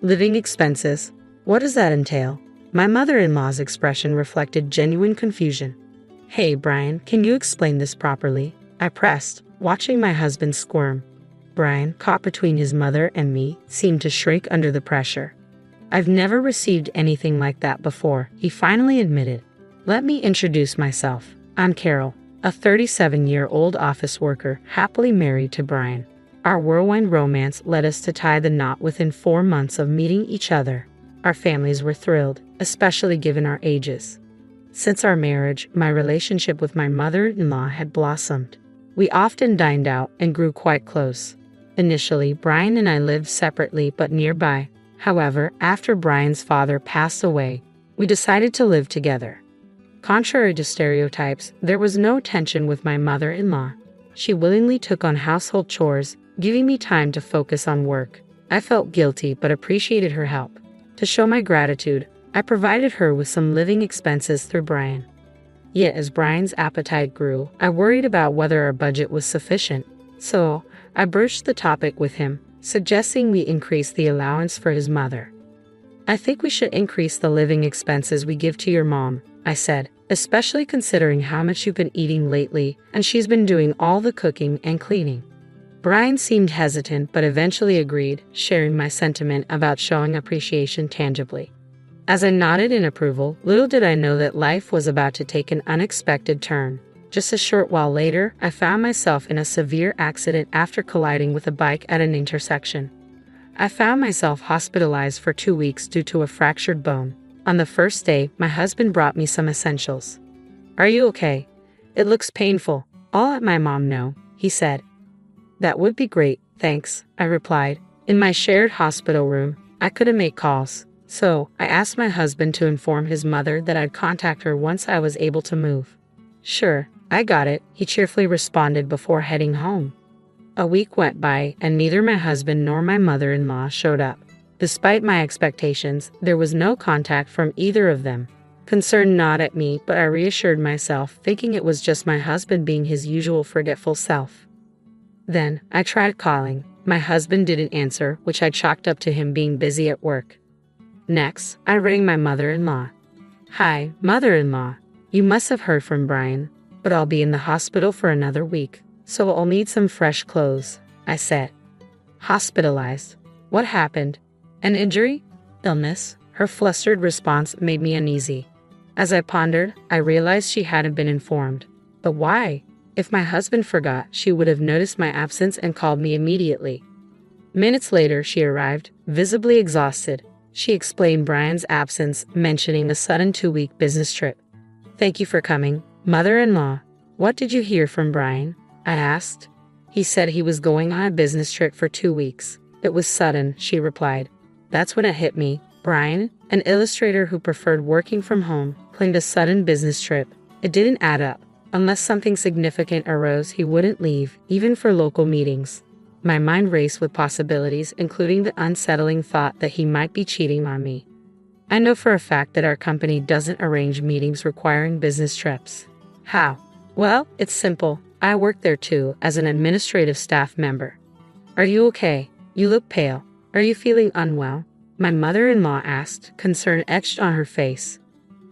Living expenses? What does that entail? My mother-in-law's expression reflected genuine confusion. Hey, Brian, can you explain this properly? I pressed, watching my husband squirm. Brian, caught between his mother and me, seemed to shrink under the pressure. I've never received anything like that before, he finally admitted. Let me introduce myself. I'm Carol, a 37-year-old office worker happily married to Brian. Our whirlwind romance led us to tie the knot within 4 months of meeting each other. Our families were thrilled, especially given our ages. Since our marriage, my relationship with my mother-in-law had blossomed. We often dined out and grew quite close. Initially, Brian and I lived separately but nearby. However, after Brian's father passed away, we decided to live together. Contrary to stereotypes, there was no tension with my mother-in-law. She willingly took on household chores, giving me time to focus on work. I felt guilty but appreciated her help. To show my gratitude, I provided her with some living expenses through Brian. Yet as Brian's appetite grew, I worried about whether our budget was sufficient. So, I broached the topic with him, suggesting we increase the allowance for his mother. I think we should increase the living expenses we give to your mom, I said, especially considering how much you've been eating lately and she's been doing all the cooking and cleaning. Brian seemed hesitant but eventually agreed, sharing my sentiment about showing appreciation tangibly. As I nodded in approval, little did I know that life was about to take an unexpected turn. Just a short while later, I found myself in a severe accident after colliding with a bike at an intersection. I found myself hospitalized for 2 weeks due to a fractured bone. On the first day, my husband brought me some essentials. Are you okay? It looks painful. I'll let my mom know, he said. That would be great, thanks, I replied. In my shared hospital room, I couldn't make calls, so I asked my husband to inform his mother that I'd contact her once I was able to move. Sure, I got it, he cheerfully responded before heading home. A week went by, and neither my husband nor my mother-in-law showed up. Despite my expectations, there was no contact from either of them. Concern gnawed at me, but I reassured myself, thinking it was just my husband being his usual forgetful self. Then, I tried calling. My husband didn't answer, which I chalked up to him being busy at work. Next, I rang my mother-in-law. Hi, mother-in-law. You must have heard from Brian, but I'll be in the hospital for another week, so I'll need some fresh clothes, I said. Hospitalized? What happened? An injury? Illness? Her flustered response made me uneasy. As I pondered, I realized she hadn't been informed. But why? If my husband forgot, she would have noticed my absence and called me immediately. Minutes later, she arrived, visibly exhausted. She explained Brian's absence, mentioning a sudden 2-week business trip. Thank you for coming, mother-in-law. What did you hear from Brian? I asked. He said he was going on a business trip for 2 weeks. It was sudden, she replied. That's when it hit me. Brian, an illustrator who preferred working from home, planned a sudden business trip. It didn't add up. Unless something significant arose, he wouldn't leave, even for local meetings. My mind raced with possibilities, including the unsettling thought that he might be cheating on me. I know for a fact that our company doesn't arrange meetings requiring business trips. How? Well, it's simple. I work there too, as an administrative staff member. Are you okay? You look pale. Are you feeling unwell? My mother-in-law asked, concern etched on her face.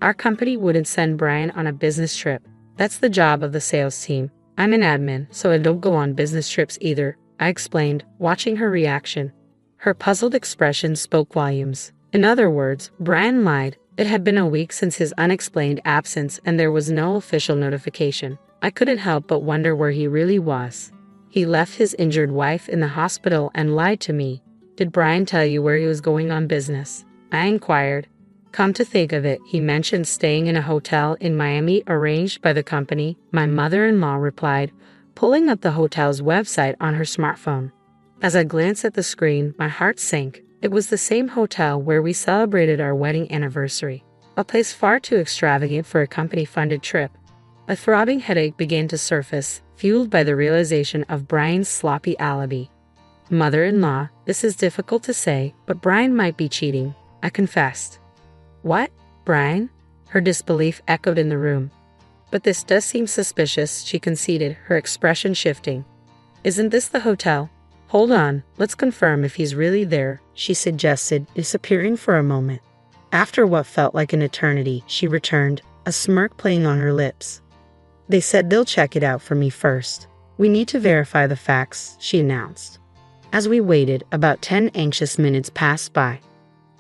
Our company wouldn't send Brian on a business trip. That's the job of the sales team. I'm an admin, so I don't go on business trips either, I explained, watching her reaction. Her puzzled expression spoke volumes. In other words, Brian lied. It had been a week since his unexplained absence and there was no official notification. I couldn't help but wonder where he really was. He left his injured wife in the hospital and lied to me. Did Brian tell you where he was going on business? I inquired. Come to think of it, he mentioned staying in a hotel in Miami arranged by the company, my mother-in-law replied, pulling up the hotel's website on her smartphone. As I glanced at the screen, my heart sank. It was the same hotel where we celebrated our wedding anniversary, a place far too extravagant for a company-funded trip. A throbbing headache began to surface, fueled by the realization of Brian's sloppy alibi. Mother-in-law, this is difficult to say, but Brian might be cheating, I confessed. What? Brian? Her disbelief echoed in the room. But this does seem suspicious, she conceded, her expression shifting. Isn't this the hotel? Hold on, let's confirm if he's really there, she suggested, disappearing for a moment. After what felt like an eternity, she returned, a smirk playing on her lips. They said they'll check it out for me first. We need to verify the facts, she announced. As we waited, about 10 anxious minutes passed by.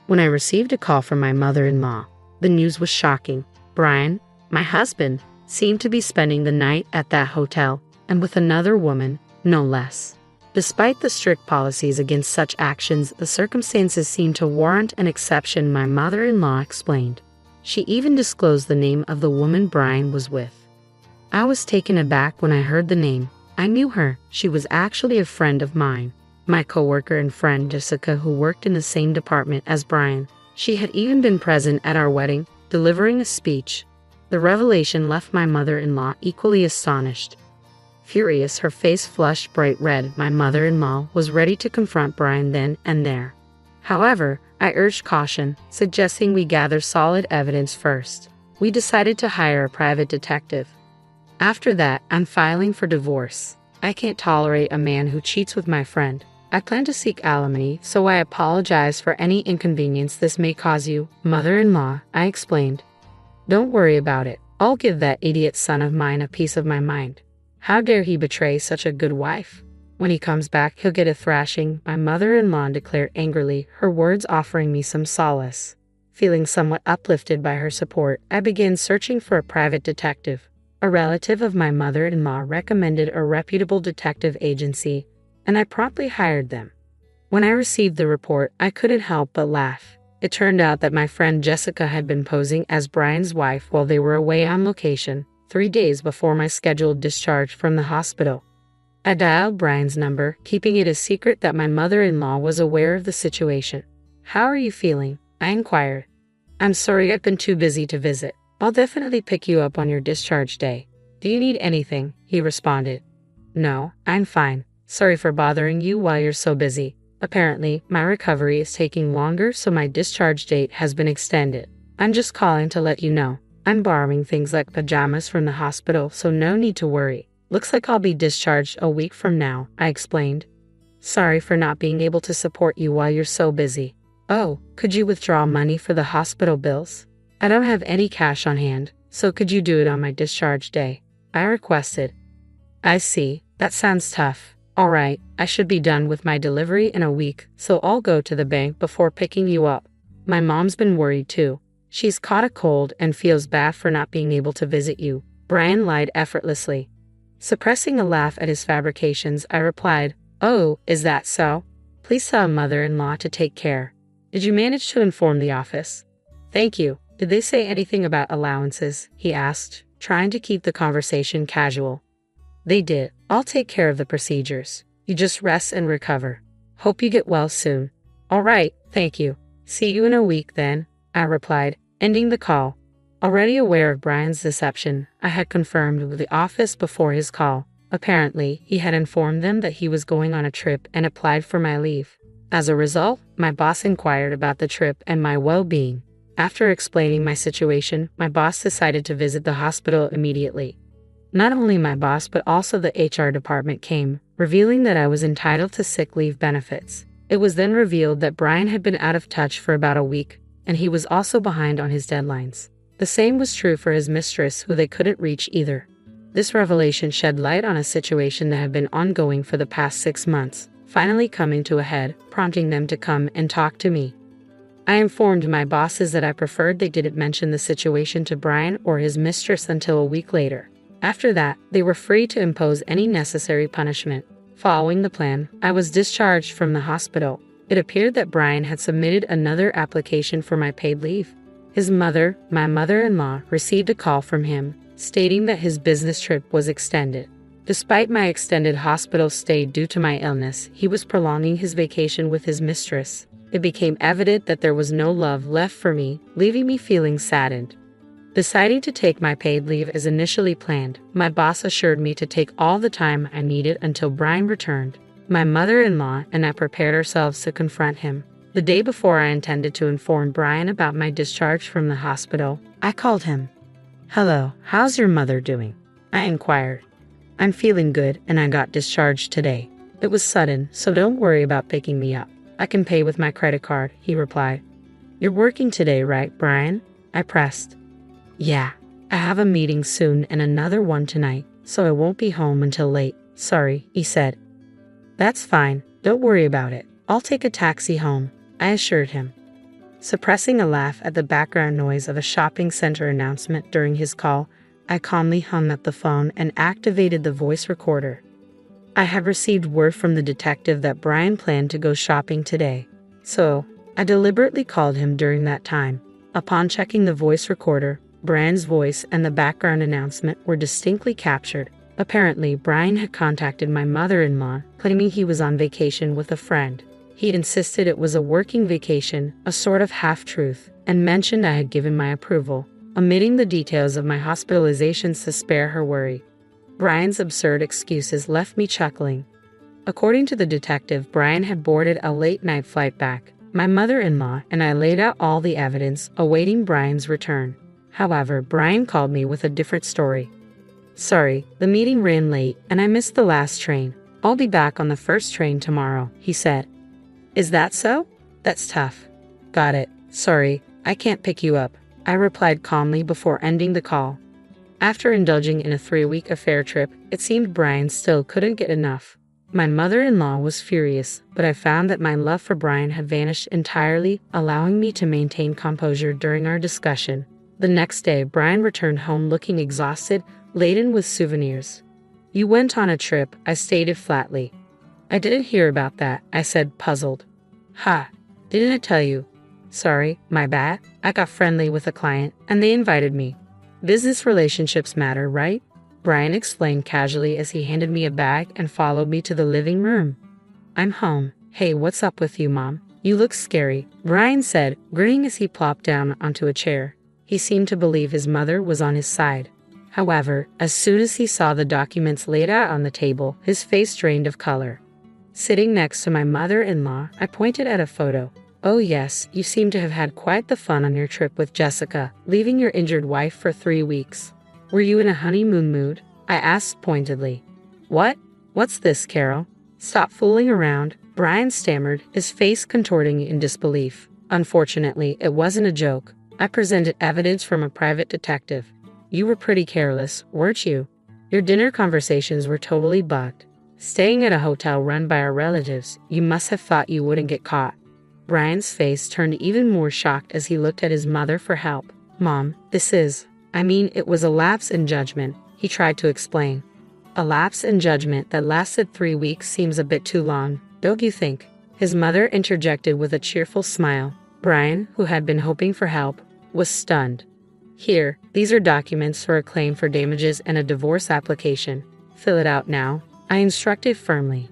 When I received a call from my mother-in-law, the news was shocking. Brian, my husband, seemed to be spending the night at that hotel, and with another woman, no less. Despite the strict policies against such actions, the circumstances seemed to warrant an exception, my mother-in-law explained. She even disclosed the name of the woman Brian was with. I was taken aback when I heard the name. I knew her. She was actually a friend of mine, my coworker and friend Jessica, who worked in the same department as Brian. She had even been present at our wedding, delivering a speech. The revelation left my mother-in-law equally astonished. Furious, her face flushed bright red, my mother-in-law was ready to confront Brian then and there. However, I urged caution, suggesting we gather solid evidence first. We decided to hire a private detective. After that, I'm filing for divorce. I can't tolerate a man who cheats with my friend. I plan to seek alimony, so I apologize for any inconvenience this may cause you, mother-in-law, I explained. Don't worry about it. I'll give that idiot son of mine a piece of my mind. How dare he betray such a good wife? When he comes back, he'll get a thrashing, my mother-in-law declared angrily, her words offering me some solace. Feeling somewhat uplifted by her support, I began searching for a private detective. A relative of my mother-in-law recommended a reputable detective agency, and I promptly hired them. When I received the report, I couldn't help but laugh. It turned out that my friend Jessica had been posing as Brian's wife while they were away on location, 3 days before my scheduled discharge from the hospital. I dialed Brian's number, keeping it a secret that my mother-in-law was aware of the situation. How are you feeling? I inquired. I'm sorry, I've been too busy to visit. I'll definitely pick you up on your discharge day. Do you need anything? He responded. No, I'm fine. Sorry for bothering you while you're so busy. Apparently, my recovery is taking longer, so my discharge date has been extended. I'm just calling to let you know. I'm borrowing things like pajamas from the hospital, so no need to worry. Looks like I'll be discharged a week from now, I explained. Sorry for not being able to support you while you're so busy. Oh, could you withdraw money for the hospital bills? I don't have any cash on hand, so could you do it on my discharge day? I requested. I see. That sounds tough. All right, I should be done with my delivery in a week, so I'll go to the bank before picking you up. My mom's been worried too. She's caught a cold and feels bad for not being able to visit you. Brian lied effortlessly. Suppressing a laugh at his fabrications, I replied, Oh, is that so? Please tell mother-in-law to take care. Did you manage to inform the office? Thank you. Did they say anything about allowances? He asked, trying to keep the conversation casual. They did. I'll take care of the procedures. You just rest and recover. Hope you get well soon. All right, thank you. See you in a week then, I replied, ending the call. Already aware of Brian's deception, I had confirmed with the office before his call. Apparently, he had informed them that he was going on a trip and applied for my leave. As a result, my boss inquired about the trip and my well-being. After explaining my situation, my boss decided to visit the hospital immediately. Not only my boss but also the HR department came, revealing that I was entitled to sick leave benefits. It was then revealed that Brian had been out of touch for about a week, and he was also behind on his deadlines. The same was true for his mistress, who they couldn't reach either. This revelation shed light on a situation that had been ongoing for the past 6 months, finally coming to a head, prompting them to come and talk to me. I informed my bosses that I preferred they didn't mention the situation to Brian or his mistress until a week later. After that, they were free to impose any necessary punishment. Following the plan, I was discharged from the hospital. It appeared that Brian had submitted another application for my paid leave. His mother, my mother-in-law, received a call from him, stating that his business trip was extended. Despite my extended hospital stay due to my illness, he was prolonging his vacation with his mistress. It became evident that there was no love left for me, leaving me feeling saddened. Deciding to take my paid leave as initially planned, my boss assured me to take all the time I needed until Brian returned. My mother-in-law and I prepared ourselves to confront him. The day before I intended to inform Brian about my discharge from the hospital, I called him. Hello, how's your mother doing? I inquired. I'm feeling good and I got discharged today. It was sudden, so don't worry about picking me up. I can pay with my credit card, he replied. You're working today, right, Brian? I pressed. Yeah, I have a meeting soon and another one tonight, so I won't be home until late. Sorry, he said. That's fine, don't worry about it. I'll take a taxi home, I assured him. Suppressing a laugh at the background noise of a shopping center announcement during his call, I calmly hung up the phone and activated the voice recorder. I had received word from the detective that Brian planned to go shopping today, so I deliberately called him during that time. Upon checking the voice recorder, Brian's voice and the background announcement were distinctly captured. Apparently, Brian had contacted my mother-in-law, claiming he was on vacation with a friend. He insisted it was a working vacation, a sort of half-truth, and mentioned I had given my approval, omitting the details of my hospitalizations to spare her worry. Brian's absurd excuses left me chuckling. According to the detective, Brian had boarded a late-night flight back. My mother-in-law and I laid out all the evidence, awaiting Brian's return. However, Brian called me with a different story. Sorry, the meeting ran late and I missed the last train. I'll be back on the first train tomorrow, he said. Is that so? That's tough. Got it. Sorry, I can't pick you up, I replied calmly before ending the call. After indulging in a 3-week affair trip, it seemed Brian still couldn't get enough. My mother-in-law was furious, but I found that my love for Brian had vanished entirely, allowing me to maintain composure during our discussion. The next day, Brian returned home looking exhausted, laden with souvenirs. You went on a trip, I stated flatly. I didn't hear about that, I said, puzzled. Ha, didn't I tell you? Sorry, my bad. I got friendly with a client, and they invited me. Business relationships matter, right? Brian explained casually as he handed me a bag and followed me to the living room. I'm home. Hey, what's up with you, Mom? You look scary, Brian said, grinning as he plopped down onto a chair. He seemed to believe his mother was on his side. However, as soon as he saw the documents laid out on the table, his face drained of color. Sitting next to my mother-in-law, I pointed at a photo. Oh yes, you seem to have had quite the fun on your trip with Jessica, leaving your injured wife for 3 weeks. Were you in a honeymoon mood? I asked pointedly. What? What's this, Carol? Stop fooling around, Brian stammered, his face contorting in disbelief. Unfortunately, it wasn't a joke. I presented evidence from a private detective. You were pretty careless, weren't you? Your dinner conversations were totally bugged. Staying at a hotel run by our relatives, you must have thought you wouldn't get caught. Brian's face turned even more shocked as he looked at his mother for help. Mom, it was a lapse in judgment, he tried to explain. A lapse in judgment that lasted 3 weeks seems a bit too long, don't you think? His mother interjected with a cheerful smile. Brian, who had been hoping for help, was stunned. Here, these are documents for a claim for damages and a divorce application. Fill it out now, I instructed firmly.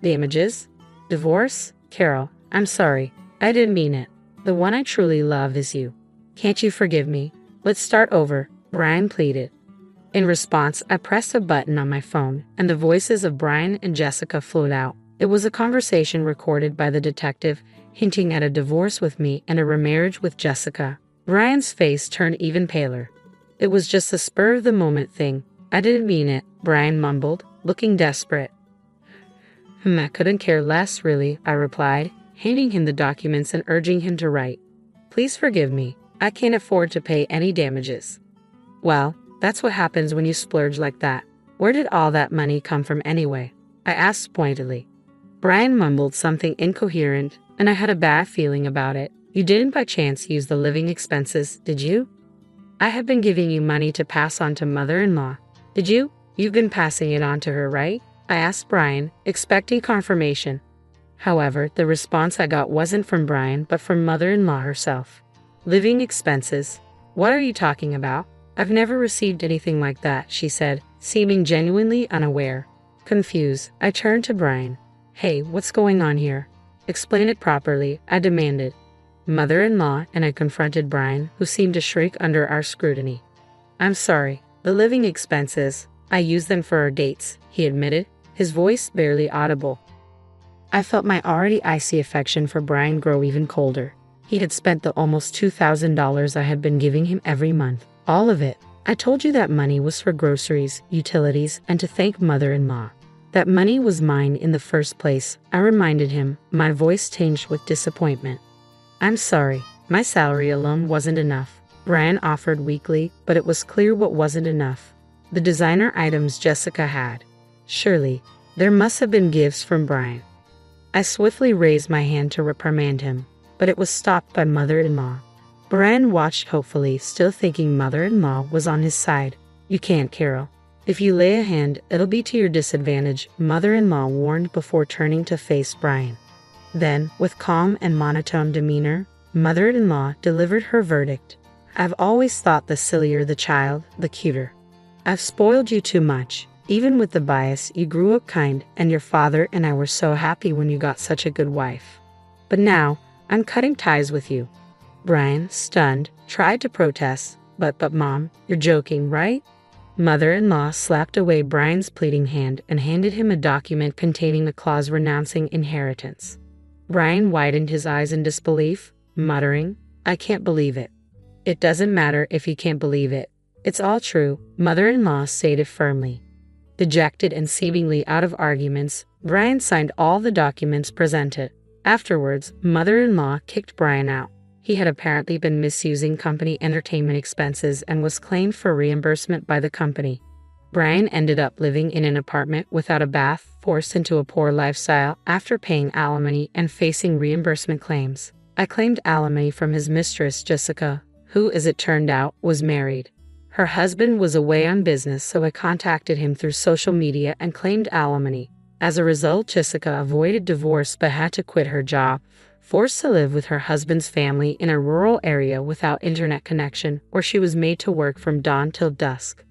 Damages? Divorce? Carol, I'm sorry. I didn't mean it. The one I truly love is you. Can't you forgive me? Let's start over, Brian pleaded. In response, I pressed a button on my phone, and the voices of Brian and Jessica flowed out. It was a conversation recorded by the detective, hinting at a divorce with me and a remarriage with Jessica. Brian's face turned even paler. It was just a spur-of-the-moment thing. I didn't mean it, Brian mumbled, looking desperate. I couldn't care less, really, I replied, handing him the documents and urging him to write. Please forgive me. I can't afford to pay any damages. Well, that's what happens when you splurge like that. Where did all that money come from anyway? I asked pointedly. Brian mumbled something incoherent, and I had a bad feeling about it. You didn't by chance use the living expenses, did you? I have been giving you money to pass on to mother-in-law. Did you? You've been passing it on to her, right? I asked Brian, expecting confirmation. However, the response I got wasn't from Brian, but from mother-in-law herself. Living expenses? What are you talking about? I've never received anything like that, she said, seeming genuinely unaware. Confused, I turned to Brian. Hey, what's going on here? Explain it properly, I demanded. Mother-in-law and I confronted Brian, who seemed to shrink under our scrutiny. I'm sorry, the living expenses, I used them for our dates, he admitted, his voice barely audible. I felt my already icy affection for Brian grow even colder. He had spent the almost $2,000 I had been giving him every month. All of it. I told you that money was for groceries, utilities, and to thank mother-in-law. That money was mine in the first place, I reminded him, my voice tinged with disappointment. I'm sorry, my salary alone wasn't enough. Brian offered weakly, but it was clear what wasn't enough. The designer items Jessica had. Surely, there must have been gifts from Brian. I swiftly raised my hand to reprimand him, but it was stopped by mother-in-law. Brian watched hopefully, still thinking mother-in-law was on his side. You can't, Carol. If you lay a hand, it'll be to your disadvantage, mother-in-law warned before turning to face Brian. Then, with calm and monotone demeanor, mother-in-law delivered her verdict. I've always thought the sillier the child, the cuter. I've spoiled you too much. Even with the bias, you grew up kind, and your father and I were so happy when you got such a good wife. But now, I'm cutting ties with you. Brian, stunned, tried to protest, but Mom, you're joking, right? Mother-in-law slapped away Brian's pleading hand and handed him a document containing a clause renouncing inheritance. Brian widened his eyes in disbelief, muttering, I can't believe it. It doesn't matter if you can't believe it. It's all true, mother-in-law stated firmly. Dejected and seemingly out of arguments, Brian signed all the documents presented. Afterwards, mother-in-law kicked Brian out. He had apparently been misusing company entertainment expenses and was claimed for reimbursement by the company. Brian ended up living in an apartment without a bath, forced into a poor lifestyle after paying alimony and facing reimbursement claims. I claimed alimony from his mistress, Jessica, who, as it turned out, was married. Her husband was away on business, so I contacted him through social media and claimed alimony. As a result, Jessica avoided divorce but had to quit her job, forced to live with her husband's family in a rural area without internet connection, where she was made to work from dawn till dusk.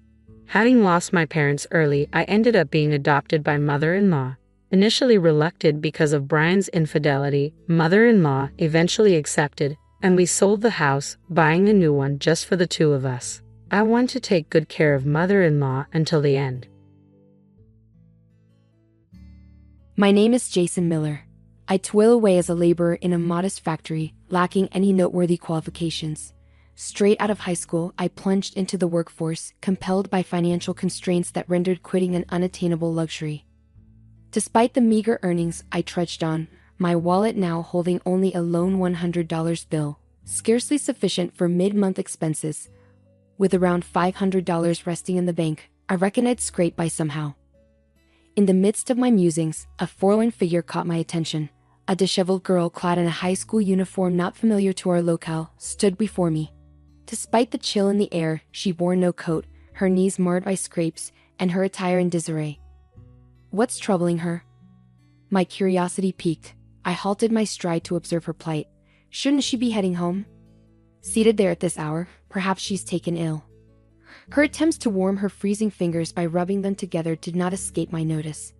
Having lost my parents early, I ended up being adopted by mother-in-law. Initially reluctant because of Brian's infidelity, mother-in-law eventually accepted, and we sold the house, buying a new one just for the two of us. I want to take good care of mother-in-law until the end. My name is Jason Miller. I toil away as a laborer in a modest factory, lacking any noteworthy qualifications. Straight out of high school, I plunged into the workforce, compelled by financial constraints that rendered quitting an unattainable luxury. Despite the meager earnings, I trudged on, my wallet now holding only a lone $100 bill, scarcely sufficient for mid-month expenses. With around $500 resting in the bank, I reckoned I'd scrape by somehow. In the midst of my musings, a forlorn figure caught my attention. A disheveled girl clad in a high school uniform not familiar to our locale stood before me. Despite the chill in the air, she wore no coat, her knees marred by scrapes, and her attire in disarray. What's troubling her? My curiosity piqued. I halted my stride to observe her plight. Shouldn't she be heading home? Seated there at this hour, perhaps she's taken ill. Her attempts to warm her freezing fingers by rubbing them together did not escape my notice.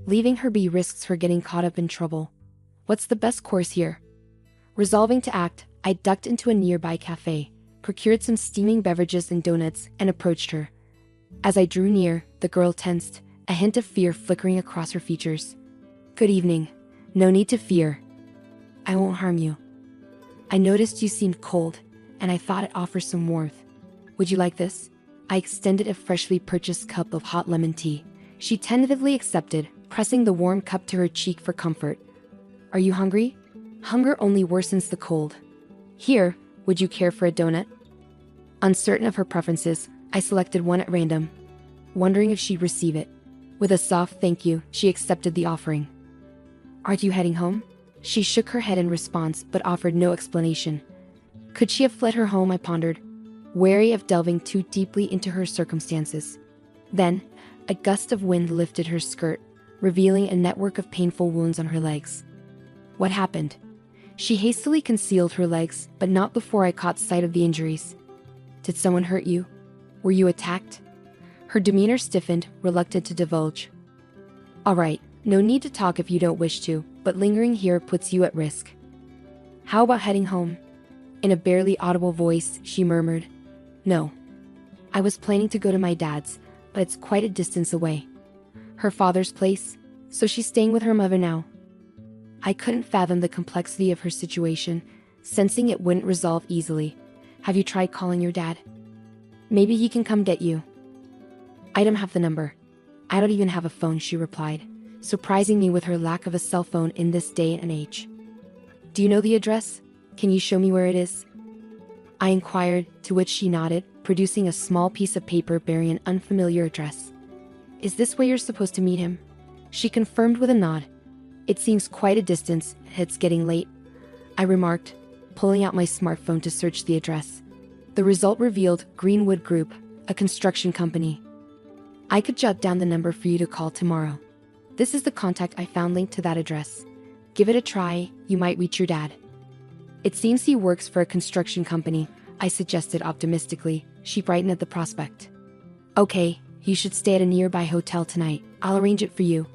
Leaving her be risks her getting caught up in trouble. What's the best course here? Resolving to act, I ducked into a nearby cafe, procured some steaming beverages and donuts, and approached her. As I drew near, the girl tensed, a hint of fear flickering across her features. Good evening. No need to fear. I won't harm you. I noticed you seemed cold, and I thought it offers some warmth. Would you like this? I extended a freshly purchased cup of hot lemon tea. She tentatively accepted, pressing the warm cup to her cheek for comfort. Are you hungry? Hunger only worsens the cold. Here, would you care for a donut? Uncertain of her preferences, I selected one at random, wondering if she'd receive it. With a soft thank you, she accepted the offering. Aren't you heading home? She shook her head in response, but offered no explanation. Could she have fled her home, I pondered, wary of delving too deeply into her circumstances. Then, a gust of wind lifted her skirt, revealing a network of painful wounds on her legs. What happened? She hastily concealed her legs, but not before I caught sight of the injuries. Did someone hurt you? Were you attacked? Her demeanor stiffened, reluctant to divulge. All right, no need to talk if you don't wish to, but lingering here puts you at risk. How about heading home? In a barely audible voice, she murmured. No. I was planning to go to my dad's, but it's quite a distance away. Her father's place, so she's staying with her mother now. I couldn't fathom the complexity of her situation, sensing it wouldn't resolve easily. Have you tried calling your dad? Maybe he can come get you. I don't have the number. I don't even have a phone, she replied, surprising me with her lack of a cell phone in this day and age. Do you know the address? Can you show me where it is? I inquired, to which she nodded, producing a small piece of paper bearing an unfamiliar address. Is this where you're supposed to meet him? She confirmed with a nod. It seems quite a distance, it's getting late, I remarked, pulling out my smartphone to search the address. The result revealed Greenwood Group, a construction company. I could jot down the number for you to call tomorrow. This is the contact I found linked to that address. Give it a try, you might reach your dad. It seems he works for a construction company, I suggested optimistically. She brightened at the prospect. Okay, you should stay at a nearby hotel tonight. I'll arrange it for you.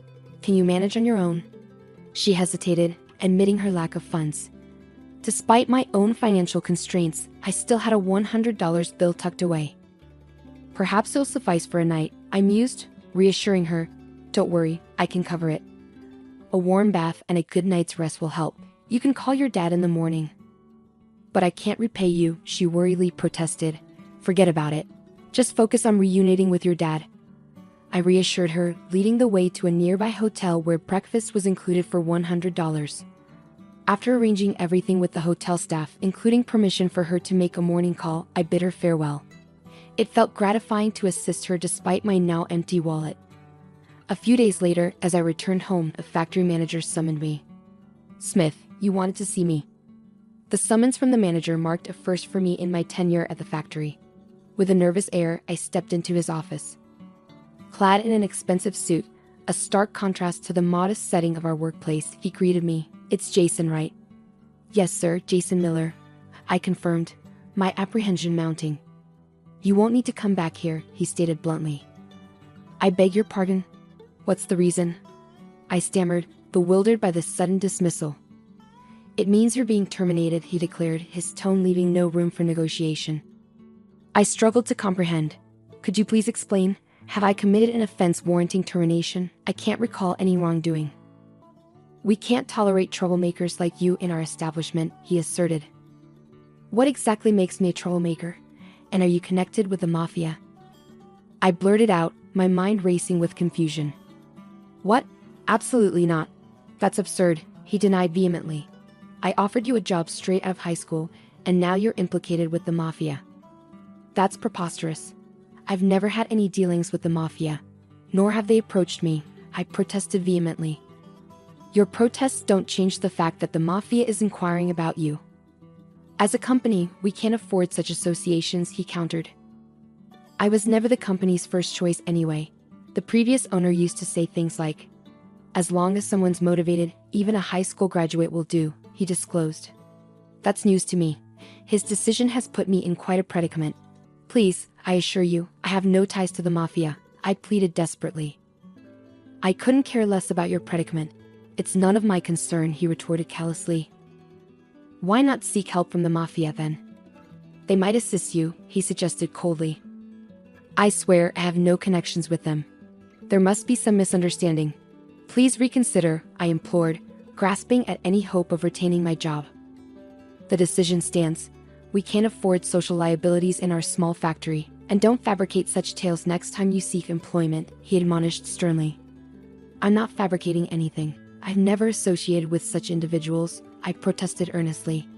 Can you manage on your own? She hesitated, admitting her lack of funds. Despite my own financial constraints, I still had a $100 bill tucked away. Perhaps it'll suffice for a night, I mused, reassuring her. Don't worry, I can cover it. A warm bath and a good night's rest will help. You can call your dad in the morning. But I can't repay you, she worriedly protested. Forget about it. Just focus on reuniting with your dad. I reassured her, leading the way to a nearby hotel where breakfast was included for $100. After arranging everything with the hotel staff, including permission for her to make a morning call, I bid her farewell. It felt gratifying to assist her despite my now empty wallet. A few days later, as I returned home, a factory manager summoned me. Smith, you wanted to see me. The summons from the manager marked a first for me in my tenure at the factory. With a nervous air, I stepped into his office. Clad in an expensive suit, a stark contrast to the modest setting of our workplace, he greeted me. It's Jason, right? Yes, sir, Jason Miller, I confirmed, my apprehension mounting. You won't need to come back here, he stated bluntly. I beg your pardon? What's the reason? I stammered, bewildered by this sudden dismissal. It means you're being terminated, he declared, his tone leaving no room for negotiation. I struggled to comprehend. Could you please explain? Have I committed an offense warranting termination? I can't recall any wrongdoing. We can't tolerate troublemakers like you in our establishment, he asserted. What exactly makes me a troublemaker? And are you connected with the mafia? I blurted out, my mind racing with confusion. What? Absolutely not. That's absurd, he denied vehemently. I offered you a job straight out of high school, and now you're implicated with the mafia. That's preposterous. I've never had any dealings with the mafia, nor have they approached me, I protested vehemently. Your protests don't change the fact that the mafia is inquiring about you. As a company, we can't afford such associations, he countered. I was never the company's first choice anyway. The previous owner used to say things like, as long as someone's motivated, even a high school graduate will do, he disclosed. That's news to me. His decision has put me in quite a predicament. Please, I assure you, I have no ties to the mafia, I pleaded desperately. I couldn't care less about your predicament. It's none of my concern, he retorted callously. Why not seek help from the mafia then? They might assist you, he suggested coldly. I swear I have no connections with them. There must be some misunderstanding. Please reconsider, I implored, grasping at any hope of retaining my job. The decision stands. We can't afford social liabilities in our small factory, and don't fabricate such tales next time you seek employment, he admonished sternly. I'm not fabricating anything. I've never associated with such individuals, I protested earnestly.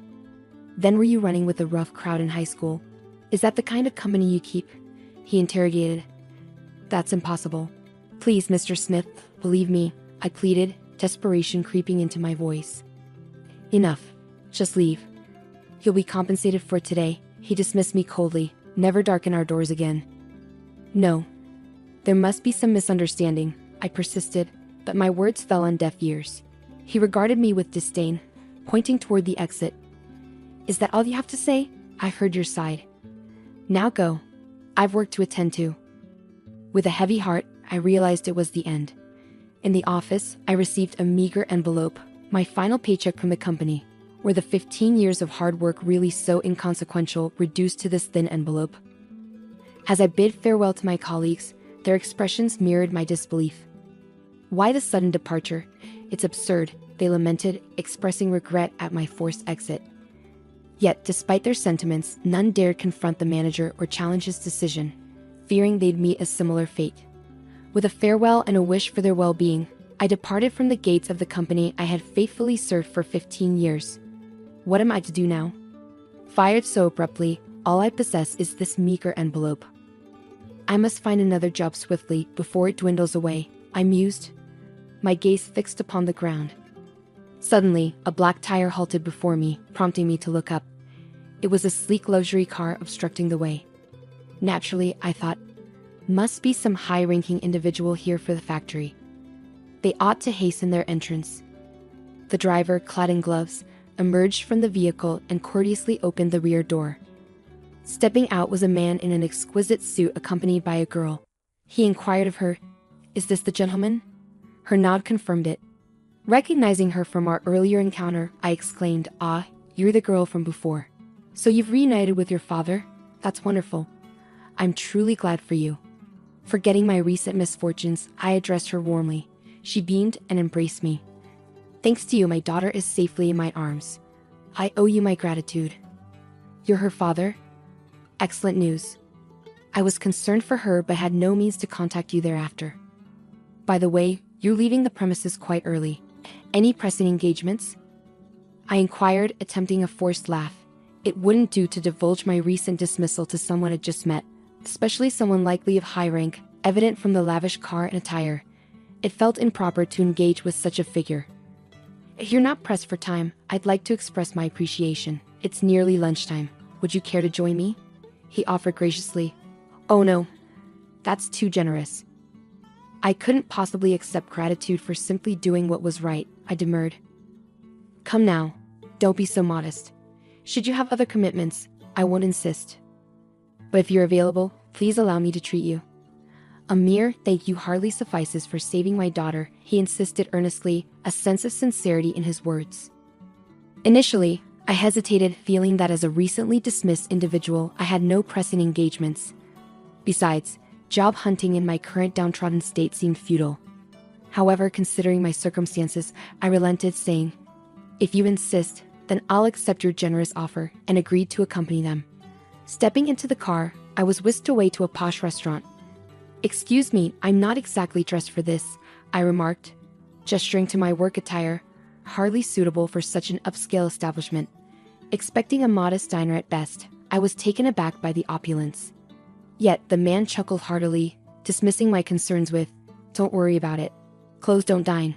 Then were you running with a rough crowd in high school? Is that the kind of company you keep? He interrogated. That's impossible. Please, Mr. Smith, believe me, I pleaded, desperation creeping into my voice. Enough. Just leave. You'll be compensated for today, he dismissed me coldly. Never darken our doors again. No. There must be some misunderstanding, I persisted, but my words fell on deaf ears. He regarded me with disdain, pointing toward the exit. Is that all you have to say? I heard your side. Now go. I've work to attend to. With a heavy heart, I realized it was the end. In the office, I received a meager envelope, my final paycheck from the company. Were the 15 years of hard work really so inconsequential, reduced to this thin envelope? As I bid farewell to my colleagues, their expressions mirrored my disbelief. Why the sudden departure? It's absurd, they lamented, expressing regret at my forced exit. Yet, despite their sentiments, none dared confront the manager or challenge his decision, fearing they'd meet a similar fate. With a farewell and a wish for their well-being, I departed from the gates of the company I had faithfully served for 15 years. What am I to do now? Fired so abruptly, all I possess is this meager envelope. I must find another job swiftly before it dwindles away, I mused, my gaze fixed upon the ground. Suddenly, a black tire halted before me, prompting me to look up. It was a sleek luxury car obstructing the way. Naturally, I thought, must be some high-ranking individual here for the factory. They ought to hasten their entrance. The driver, clad in gloves, emerged from the vehicle and courteously opened the rear door. Stepping out was a man in an exquisite suit accompanied by a girl. He inquired of her, "Is this the gentleman?" Her nod confirmed it. Recognizing her from our earlier encounter, I exclaimed, "Ah, you're the girl from before. So you've reunited with your father? That's wonderful. I'm truly glad for you." Forgetting my recent misfortunes, I addressed her warmly. She beamed and embraced me. "Thanks to you, my daughter is safely in my arms. I owe you my gratitude." "You're her father?" Excellent news. I was concerned for her but had no means to contact you thereafter. By the way, you're leaving the premises quite early. Any pressing engagements? I inquired, attempting a forced laugh. It wouldn't do to divulge my recent dismissal to someone I'd just met, especially someone likely of high rank, evident from the lavish car and attire. It felt improper to engage with such a figure. "If you're not pressed for time, I'd like to express my appreciation. It's nearly lunchtime. Would you care to join me?" He offered graciously. "Oh no, that's too generous." I couldn't possibly accept gratitude for simply doing what was right, I demurred. "Come now, don't be so modest. Should you have other commitments, I won't insist. But if you're available, please allow me to treat you." "A mere thank you hardly suffices for saving my daughter," he insisted earnestly, a sense of sincerity in his words. Initially, I hesitated, feeling that as a recently dismissed individual, I had no pressing engagements. Besides, job hunting in my current downtrodden state seemed futile. However, considering my circumstances, I relented, saying, "If you insist, then I'll accept your generous offer," and agreed to accompany them. Stepping into the car, I was whisked away to a posh restaurant. "Excuse me, I'm not exactly dressed for this," I remarked, gesturing to my work attire, hardly suitable for such an upscale establishment. Expecting a modest diner at best, I was taken aback by the opulence. Yet the man chuckled heartily, dismissing my concerns with, "Don't worry about it. Clothes don't dine."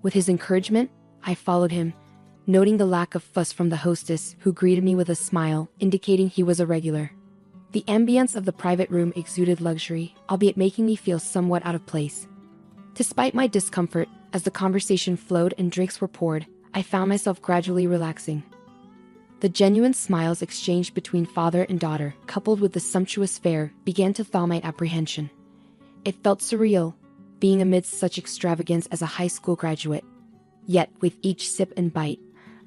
With his encouragement, I followed him, noting the lack of fuss from the hostess, who greeted me with a smile, indicating he was a regular. The ambience of the private room exuded luxury, albeit making me feel somewhat out of place. Despite my discomfort, as the conversation flowed and drinks were poured, I found myself gradually relaxing. The genuine smiles exchanged between father and daughter, coupled with the sumptuous fare, began to thaw my apprehension. It felt surreal, being amidst such extravagance as a high school graduate. Yet, with each sip and bite,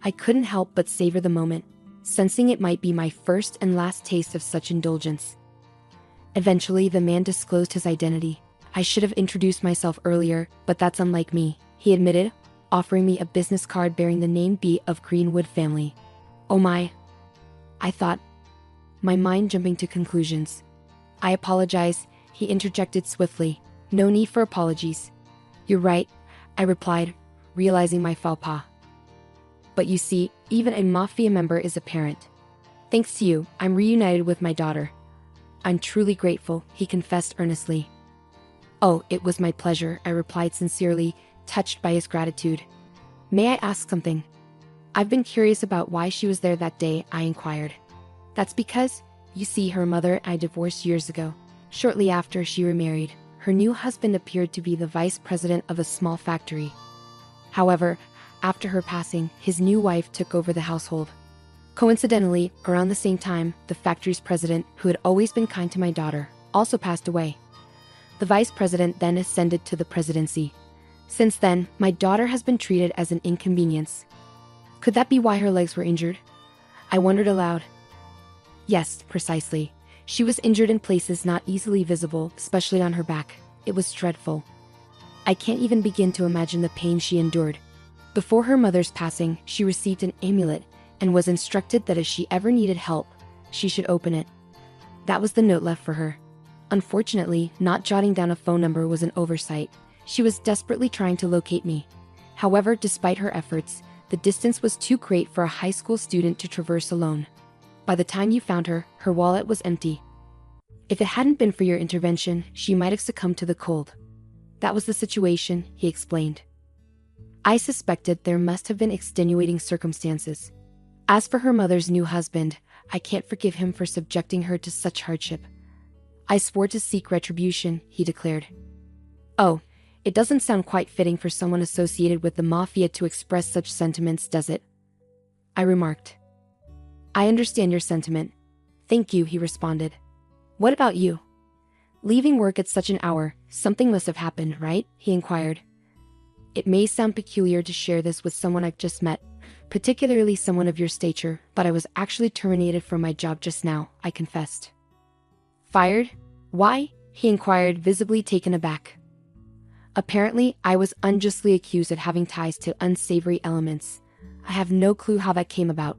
I couldn't help but savor the moment, sensing it might be my first and last taste of such indulgence. Eventually, the man disclosed his identity. "I should have introduced myself earlier, but that's unlike me," he admitted, offering me a business card bearing the name B of Greenwood family. "Oh my," I thought, my mind jumping to conclusions. "I apologize," he interjected swiftly. "No need for apologies." "You're right," I replied, realizing my faux pas. "But you see, even a mafia member is a parent. Thanks to you, I'm reunited with my daughter." "I'm truly grateful," he confessed earnestly. "Oh, it was my pleasure," I replied sincerely, touched by his gratitude. "May I ask something?" "I've been curious about why she was there that day," I inquired. "That's because, you see, her mother and I divorced years ago. Shortly after she remarried, her new husband appeared to be the vice president of a small factory. However, after her passing, his new wife took over the household. Coincidentally, around the same time, the factory's president, who had always been kind to my daughter, also passed away. The vice president then ascended to the presidency. Since then, my daughter has been treated as an inconvenience. Could that be why her legs were injured? I wondered aloud. Yes, precisely. She was injured in places not easily visible, especially on her back. It was dreadful. I can't even begin to imagine the pain she endured. Before her mother's passing, she received an amulet and was instructed that if she ever needed help, she should open it. That was the note left for her. Unfortunately, not jotting down a phone number was an oversight. She was desperately trying to locate me. However, despite her efforts, the distance was too great for a high school student to traverse alone. By the time you found her, her wallet was empty. If it hadn't been for your intervention, she might have succumbed to the cold. That was the situation, he explained. I suspected there must have been extenuating circumstances. As for her mother's new husband, I can't forgive him for subjecting her to such hardship. I swore to seek retribution, he declared. Oh, it doesn't sound quite fitting for someone associated with the mafia to express such sentiments, does it? I remarked. I understand your sentiment. Thank you, he responded. What about you? Leaving work at such an hour, something must have happened, right? He inquired. It may sound peculiar to share this with someone I've just met, particularly someone of your stature, but I was actually terminated from my job just now, I confessed. Fired? Why? He inquired, visibly taken aback. Apparently, I was unjustly accused of having ties to unsavory elements. I have no clue how that came about.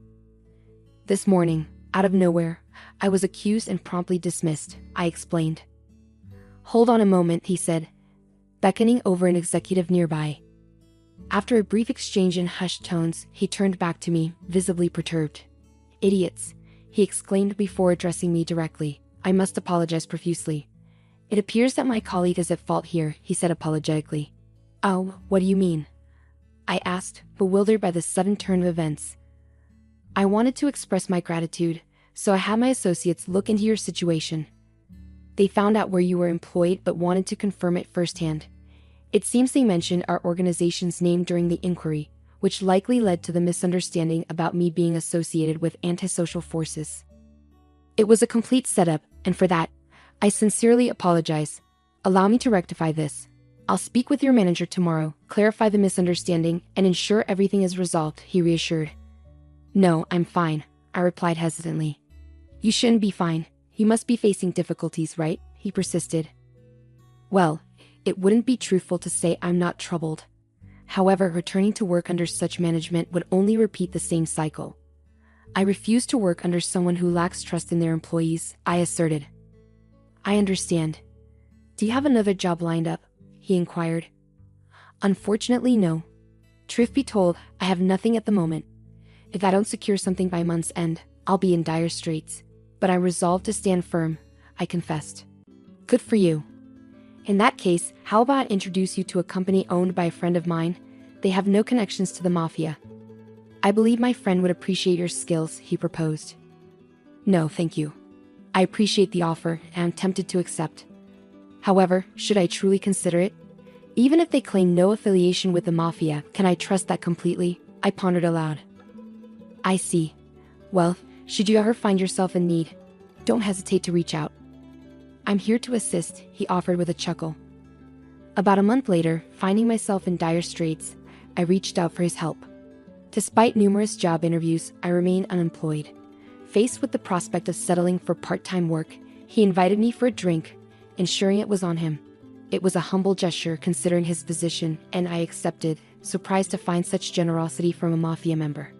This morning, out of nowhere, I was accused and promptly dismissed, I explained. Hold on a moment, he said, beckoning over an executive nearby. After a brief exchange in hushed tones, he turned back to me, visibly perturbed. Idiots, he exclaimed before addressing me directly. I must apologize profusely. It appears that my colleague is at fault here, he said apologetically. Oh, what do you mean? I asked, bewildered by the sudden turn of events. I wanted to express my gratitude, so I had my associates look into your situation. They found out where you were employed but wanted to confirm it firsthand. It seems they mentioned our organization's name during the inquiry, which likely led to the misunderstanding about me being associated with antisocial forces. It was a complete setup, and for that, I sincerely apologize. Allow me to rectify this. I'll speak with your manager tomorrow, clarify the misunderstanding, and ensure everything is resolved, he reassured. No, I'm fine, I replied hesitantly. You shouldn't be fine. You must be facing difficulties, right? He persisted. Well, it wouldn't be truthful to say I'm not troubled. However, returning to work under such management would only repeat the same cycle. I refuse to work under someone who lacks trust in their employees, I asserted. I understand. Do you have another job lined up? He inquired. Unfortunately, no. Truth be told, I have nothing at the moment. If I don't secure something by month's end, I'll be in dire straits. But I'm resolved to stand firm, I confessed. Good for you. In that case, how about I introduce you to a company owned by a friend of mine? They have no connections to the mafia. I believe my friend would appreciate your skills, he proposed. No, thank you. I appreciate the offer and am tempted to accept. However, should I truly consider it? Even if they claim no affiliation with the mafia, can I trust that completely? I pondered aloud. I see. Well, should you ever find yourself in need, don't hesitate to reach out. I'm here to assist, he offered with a chuckle. About a month later, finding myself in dire straits, I reached out for his help. Despite numerous job interviews, I remained unemployed. Faced with the prospect of settling for part-time work, he invited me for a drink, ensuring it was on him. It was a humble gesture considering his position, and I accepted, surprised to find such generosity from a mafia member.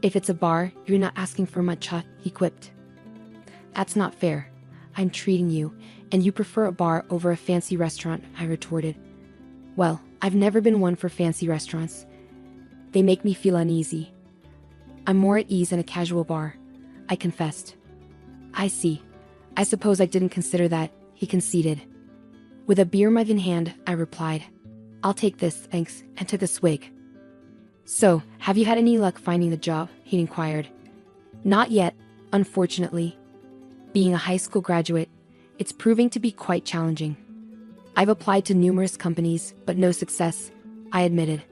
If it's a bar, you're not asking for much, huh? He quipped. That's not fair. I'm treating you, and you prefer a bar over a fancy restaurant, I retorted. Well, I've never been one for fancy restaurants. They make me feel uneasy. I'm more at ease in a casual bar, I confessed. I see. I suppose I didn't consider that, he conceded. With a beer mug in hand, I replied, I'll take this, thanks, and took a swig. So, have you had any luck finding a job? He inquired. Not yet, unfortunately. Being a high school graduate, it's proving to be quite challenging. I've applied to numerous companies, but no success, I admitted.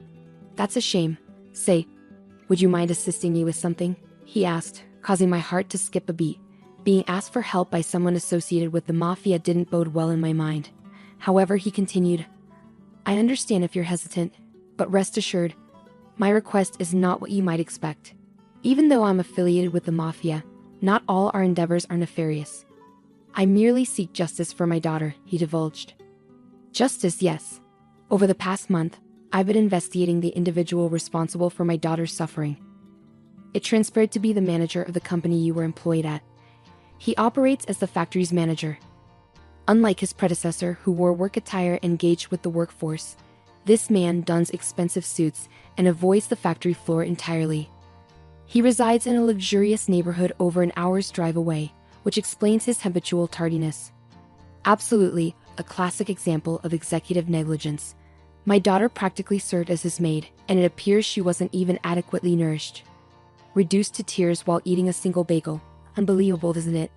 That's a shame. Say, would you mind assisting me with something? He asked, causing my heart to skip a beat. Being asked for help by someone associated with the mafia didn't bode well in my mind. However, he continued, I understand if you're hesitant, but rest assured, my request is not what you might expect. Even though I'm affiliated with the mafia, not all our endeavors are nefarious. I merely seek justice for my daughter, he divulged. Justice, yes. Over the past month, I've been investigating the individual responsible for my daughter's suffering. It transpired to be the manager of the company you were employed at. He operates as the factory's manager. Unlike his predecessor who wore work attire and engaged with the workforce, this man dons expensive suits and avoids the factory floor entirely. He resides in a luxurious neighborhood over an hour's drive away, which explains his habitual tardiness. Absolutely, a classic example of executive negligence. My daughter practically served as his maid, and it appears she wasn't even adequately nourished. Reduced to tears while eating a single bagel. Unbelievable, isn't it?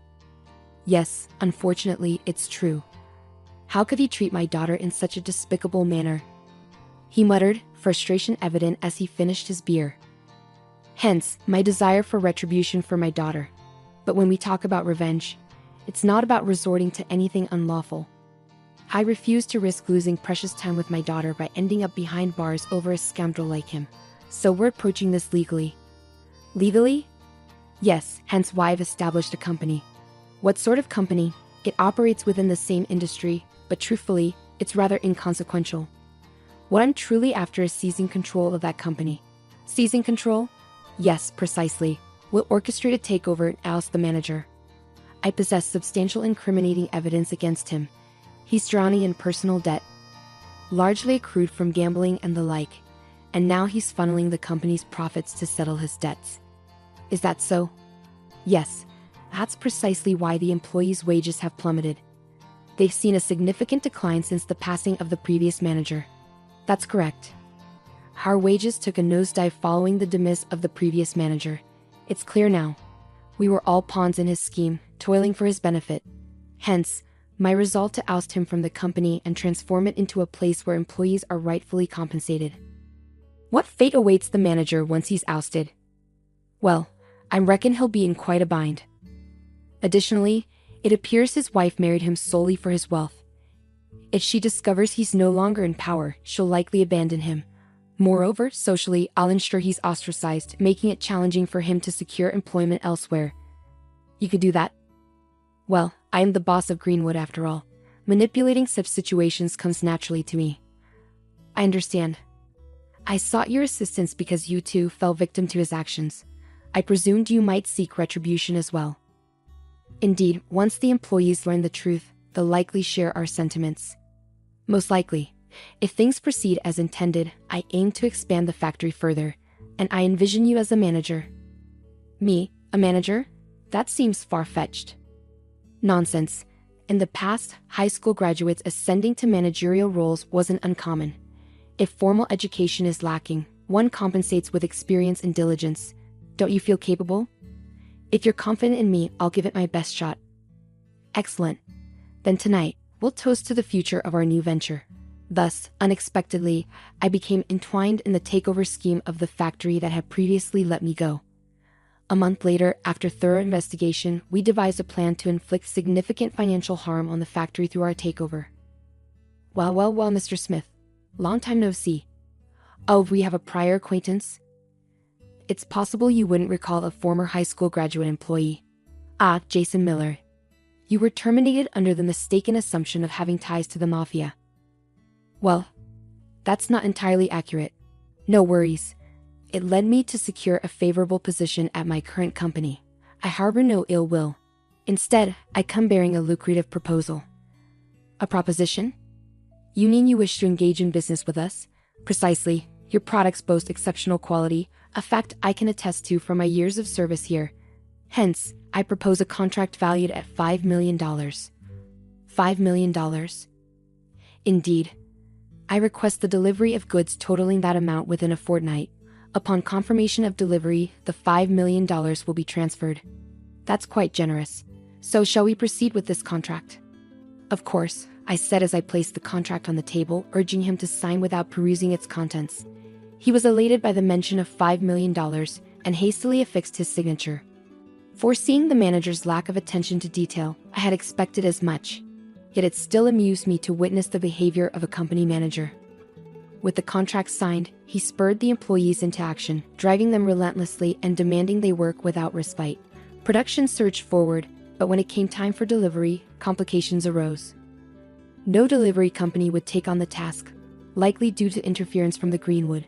Yes, unfortunately, it's true. How could he treat my daughter in such a despicable manner? He muttered, frustration evident as he finished his beer. Hence, my desire for retribution for my daughter. But when we talk about revenge, it's not about resorting to anything unlawful. I refuse to risk losing precious time with my daughter by ending up behind bars over a scoundrel like him. So we're approaching this legally. Legally? Yes, hence why I've established a company. What sort of company? It operates within the same industry, but truthfully, it's rather inconsequential. What I'm truly after is seizing control of that company. Seizing control? Yes, precisely. We'll orchestrate a takeover and oust the manager. I possess substantial incriminating evidence against him. He's drowning in personal debt, largely accrued from gambling and the like, and now he's funneling the company's profits to settle his debts. Is that so? Yes, that's precisely why the employees' wages have plummeted. They've seen a significant decline since the passing of the previous manager. That's correct. Our wages took a nosedive following the demise of the previous manager. It's clear now. We were all pawns in his scheme, toiling for his benefit. Hence, my resolve to oust him from the company and transform it into a place where employees are rightfully compensated. What fate awaits the manager once he's ousted? Well, I reckon he'll be in quite a bind. Additionally, it appears his wife married him solely for his wealth. If she discovers he's no longer in power, she'll likely abandon him. Moreover, socially, I'll ensure he's ostracized, making it challenging for him to secure employment elsewhere. You could do that? Well, I am the boss of Greenwood after all. Manipulating such situations comes naturally to me. I understand. I sought your assistance because you too fell victim to his actions. I presumed you might seek retribution as well. Indeed, once the employees learn the truth, they'll likely share our sentiments. Most likely. If things proceed as intended, I aim to expand the factory further, and I envision you as a manager. Me, a manager? That seems far-fetched. Nonsense. In the past, high school graduates ascending to managerial roles wasn't uncommon. If formal education is lacking, one compensates with experience and diligence. Don't you feel capable? If you're confident in me, I'll give it my best shot. Excellent. Then tonight, we'll toast to the future of our new venture. Thus, unexpectedly, I became entwined in the takeover scheme of the factory that had previously let me go. A month later, after thorough investigation, we devised a plan to inflict significant financial harm on the factory through our takeover. Well, Mr. Smith. Long time no see. Oh, we have a prior acquaintance? It's possible you wouldn't recall a former high school graduate employee. Ah, Jason Miller. You were terminated under the mistaken assumption of having ties to the mafia. Well, that's not entirely accurate. No worries. It led me to secure a favorable position at my current company. I harbor no ill will. Instead, I come bearing a lucrative proposal. A proposition? You mean you wish to engage in business with us? Precisely. Your products boast exceptional quality, a fact I can attest to from my years of service here. Hence, I propose a contract valued at $5 million. $5 million? Indeed. I request the delivery of goods totaling that amount within a fortnight. Upon confirmation of delivery, the $5 million will be transferred. That's quite generous. So shall we proceed with this contract? Of course, I said as I placed the contract on the table, urging him to sign without perusing its contents. He was elated by the mention of $5 million and hastily affixed his signature. Foreseeing the manager's lack of attention to detail, I had expected as much. Yet it still amused me to witness the behavior of a company manager. With the contract signed, he spurred the employees into action, driving them relentlessly and demanding they work without respite. Production surged forward, but when it came time for delivery, complications arose. No delivery company would take on the task, likely due to interference from the Greenwood.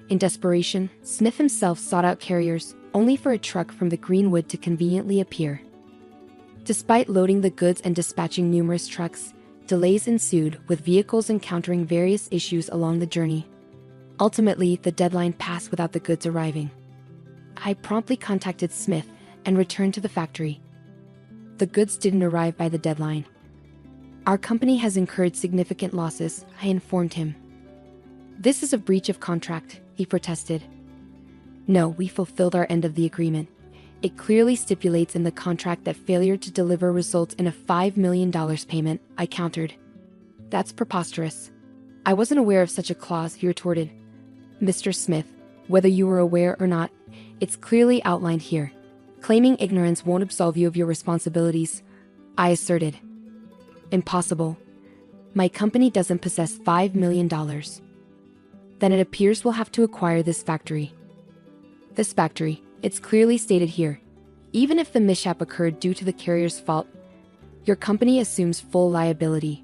In desperation, Smith himself sought out carriers, only for a truck from the Greenwood to conveniently appear. Despite loading the goods and dispatching numerous trucks, delays ensued, with vehicles encountering various issues along the journey. Ultimately, the deadline passed without the goods arriving. I promptly contacted Smith and returned to the factory. The goods didn't arrive by the deadline. Our company has incurred significant losses, I informed him. This is a breach of contract, he protested. No, we fulfilled our end of the agreement. It clearly stipulates in the contract that failure to deliver results in a $5 million payment, I countered. That's preposterous. I wasn't aware of such a clause, he retorted. Mr. Smith, whether you were aware or not, it's clearly outlined here. Claiming ignorance won't absolve you of your responsibilities, I asserted. Impossible. My company doesn't possess $5 million. Then it appears we'll have to acquire this factory. This factory, it's clearly stated here. Even if the mishap occurred due to the carrier's fault, your company assumes full liability.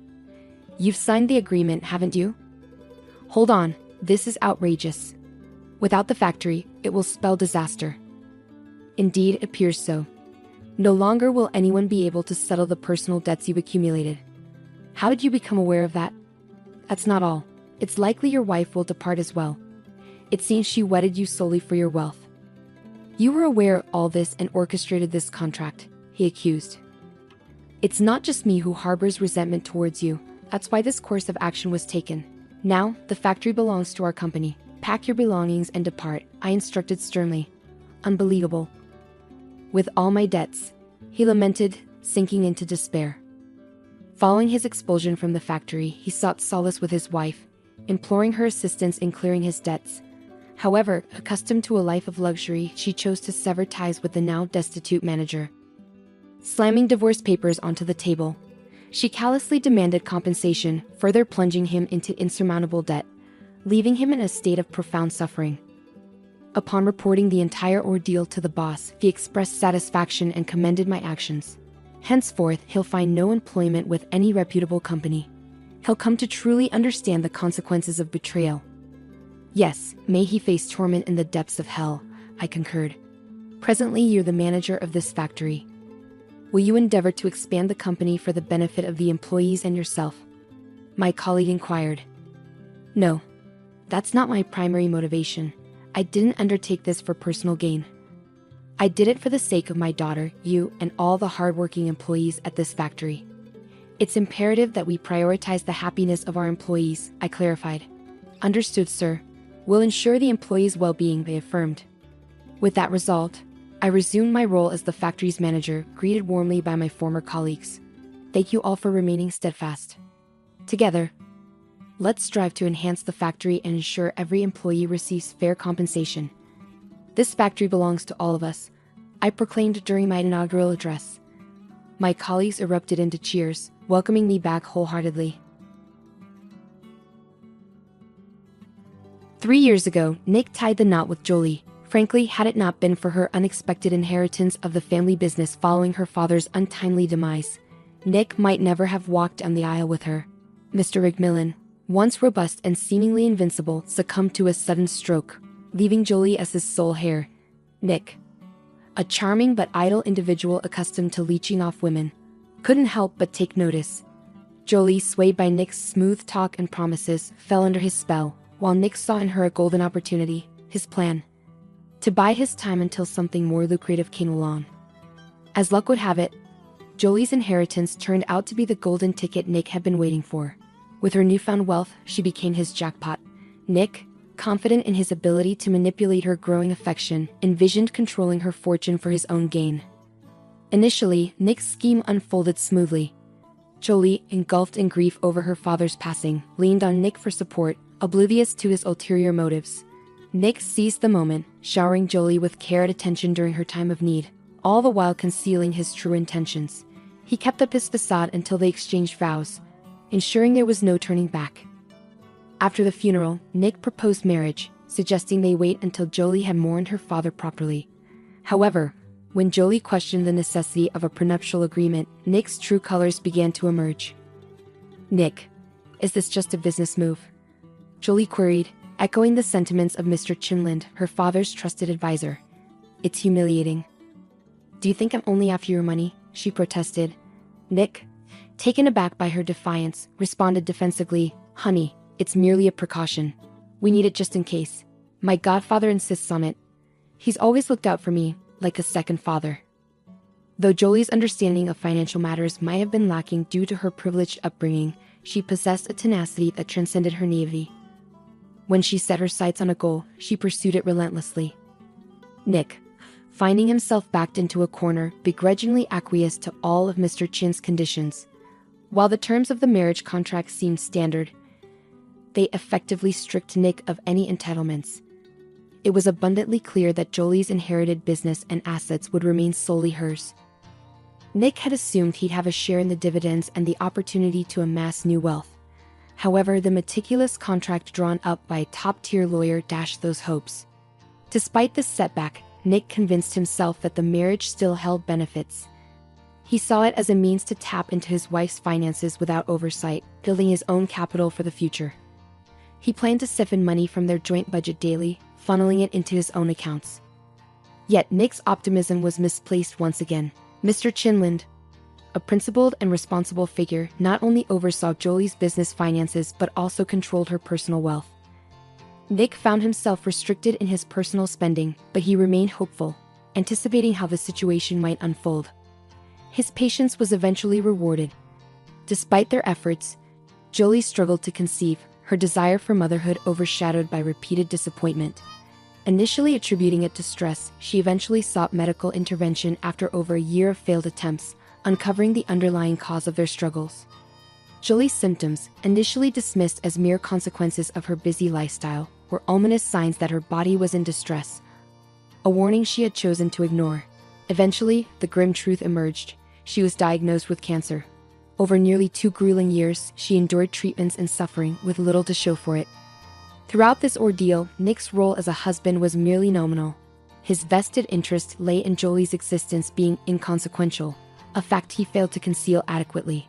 You've signed the agreement, haven't you? Hold on, this is outrageous. Without the factory, it will spell disaster. Indeed, it appears so. No longer will anyone be able to settle the personal debts you've accumulated. How did you become aware of that? That's not all. It's likely your wife will depart as well. It seems she wedded you solely for your wealth. You were aware of all this and orchestrated this contract, he accused. It's not just me who harbors resentment towards you. That's why this course of action was taken. Now, the factory belongs to our company. Pack your belongings and depart, I instructed sternly. Unbelievable. With all my debts, he lamented, sinking into despair. Following his expulsion from the factory, he sought solace with his wife, imploring her assistance in clearing his debts. However, accustomed to a life of luxury, she chose to sever ties with the now destitute manager. Slamming divorce papers onto the table, she callously demanded compensation, further plunging him into insurmountable debt, leaving him in a state of profound suffering. Upon reporting the entire ordeal to the boss, he expressed satisfaction and commended my actions. Henceforth, he'll find no employment with any reputable company. He'll come to truly understand the consequences of betrayal. Yes, may he face torment in the depths of hell, I concurred. Presently, you're the manager of this factory. Will you endeavor to expand the company for the benefit of the employees and yourself? My colleague inquired. No, that's not my primary motivation. I didn't undertake this for personal gain. I did it for the sake of my daughter, you, and all the hardworking employees at this factory. It's imperative that we prioritize the happiness of our employees, I clarified. Understood, sir. We'll ensure the employees' well-being, they affirmed. With that result, I resumed my role as the factory's manager, greeted warmly by my former colleagues. Thank you all for remaining steadfast. Together, let's strive to enhance the factory and ensure every employee receives fair compensation. This factory belongs to all of us, I proclaimed during my inaugural address. My colleagues erupted into cheers, welcoming me back wholeheartedly. 3 years ago, Nick tied the knot with Jolie. Frankly, had it not been for her unexpected inheritance of the family business following her father's untimely demise, Nick might never have walked down the aisle with her. Mr. McMillan, once robust and seemingly invincible, succumbed to a sudden stroke, leaving Jolie as his sole heir. Nick, a charming but idle individual accustomed to leeching off women, couldn't help but take notice. Jolie, swayed by Nick's smooth talk and promises, fell under his spell, while Nick saw in her a golden opportunity, his plan. To buy his time until something more lucrative came along. As luck would have it, Jolie's inheritance turned out to be the golden ticket Nick had been waiting for. With her newfound wealth, she became his jackpot. Nick, confident in his ability to manipulate her growing affection, envisioned controlling her fortune for his own gain. Initially, Nick's scheme unfolded smoothly. Jolie, engulfed in grief over her father's passing, leaned on Nick for support, oblivious to his ulterior motives. Nick seized the moment, showering Jolie with care and attention during her time of need, all the while concealing his true intentions. He kept up his facade until they exchanged vows, ensuring there was no turning back. After the funeral, Nick proposed marriage, suggesting they wait until Jolie had mourned her father properly. However, when Jolie questioned the necessity of a prenuptial agreement, Nick's true colors began to emerge. Nick, is this just a business move? Jolie queried, echoing the sentiments of Mr. Chinland, her father's trusted advisor. It's humiliating. "Do you think I'm only after your money?" she protested. Nick, taken aback by her defiance, responded defensively, "Honey, it's merely a precaution. We need it just in case. My godfather insists on it. He's always looked out for me, like a second father." Though Jolie's understanding of financial matters might have been lacking due to her privileged upbringing, she possessed a tenacity that transcended her naivety. When she set her sights on a goal, she pursued it relentlessly. Nick, finding himself backed into a corner, begrudgingly acquiesced to all of Mr. Chin's conditions. While the terms of the marriage contract seemed standard, they effectively stripped Nick of any entitlements. It was abundantly clear that Jolie's inherited business and assets would remain solely hers. Nick had assumed he'd have a share in the dividends and the opportunity to amass new wealth. However, the meticulous contract drawn up by a top-tier lawyer dashed those hopes. Despite this setback, Nick convinced himself that the marriage still held benefits. He saw it as a means to tap into his wife's finances without oversight, building his own capital for the future. He planned to siphon money from their joint budget daily, funneling it into his own accounts. Yet Nick's optimism was misplaced once again. Mr. Chinland, a principled and responsible figure, not only oversaw Jolie's business finances but also controlled her personal wealth. Nick found himself restricted in his personal spending, but he remained hopeful, anticipating how the situation might unfold. His patience was eventually rewarded. Despite their efforts, Jolie struggled to conceive, her desire for motherhood overshadowed by repeated disappointment. Initially attributing it to stress, she eventually sought medical intervention after over a year of failed attempts, uncovering the underlying cause of their struggles. Jolie's symptoms, initially dismissed as mere consequences of her busy lifestyle, were ominous signs that her body was in distress, a warning she had chosen to ignore. Eventually, the grim truth emerged. She was diagnosed with cancer. Over nearly 2 grueling years, she endured treatments and suffering with little to show for it. Throughout this ordeal, Nick's role as a husband was merely nominal. His vested interest lay in Jolie's existence being inconsequential, a fact he failed to conceal adequately.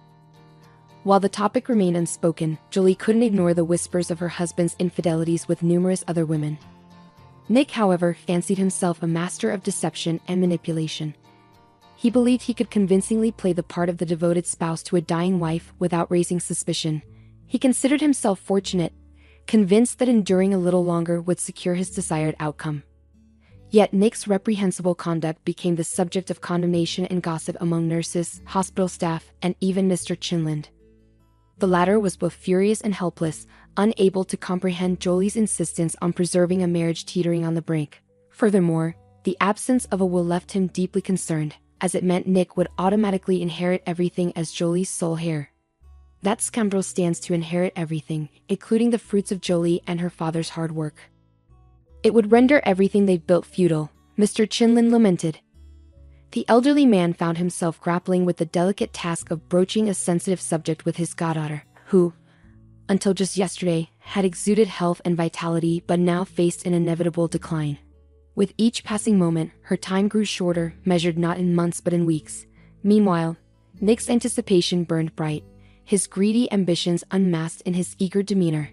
While the topic remained unspoken, Jolie couldn't ignore the whispers of her husband's infidelities with numerous other women. Nick, however, fancied himself a master of deception and manipulation. He believed he could convincingly play the part of the devoted spouse to a dying wife without raising suspicion. He considered himself fortunate, convinced that enduring a little longer would secure his desired outcome. Yet Nick's reprehensible conduct became the subject of condemnation and gossip among nurses, hospital staff, and even Mr. Chinland. The latter was both furious and helpless, unable to comprehend Jolie's insistence on preserving a marriage teetering on the brink. Furthermore, the absence of a will left him deeply concerned, as it meant Nick would automatically inherit everything as Jolie's sole heir. That scoundrel stands to inherit everything, including the fruits of Jolie and her father's hard work. It would render everything they've built futile, Mr. Chinland lamented. The elderly man found himself grappling with the delicate task of broaching a sensitive subject with his goddaughter, who, until just yesterday, had exuded health and vitality but now faced an inevitable decline. With each passing moment, her time grew shorter, measured not in months but in weeks. Meanwhile, Nick's anticipation burned bright, his greedy ambitions unmasked in his eager demeanor.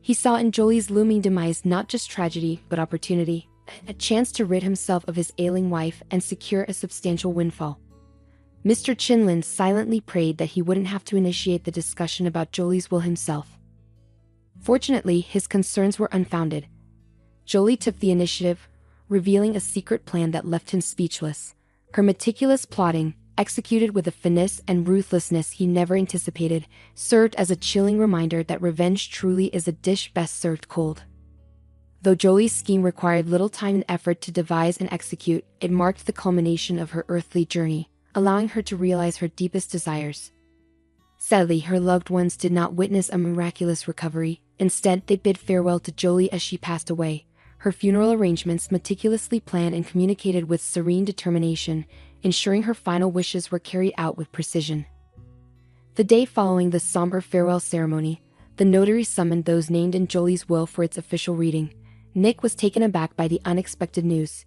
He saw in Jolie's looming demise not just tragedy but opportunity, a chance to rid himself of his ailing wife and secure a substantial windfall. Mr. Chinland silently prayed that he wouldn't have to initiate the discussion about Jolie's will himself. Fortunately, his concerns were unfounded. Jolie took the initiative, revealing a secret plan that left him speechless. Her meticulous plotting, executed with a finesse and ruthlessness he never anticipated, served as a chilling reminder that revenge truly is a dish best served cold. Though Jolie's scheme required little time and effort to devise and execute, it marked the culmination of her earthly journey, allowing her to realize her deepest desires. Sadly, her loved ones did not witness a miraculous recovery. Instead, they bid farewell to Jolie as she passed away, her funeral arrangements meticulously planned and communicated with serene determination, ensuring her final wishes were carried out with precision. The day following the somber farewell ceremony, the notary summoned those named in Jolie's will for its official reading. Nick was taken aback by the unexpected news.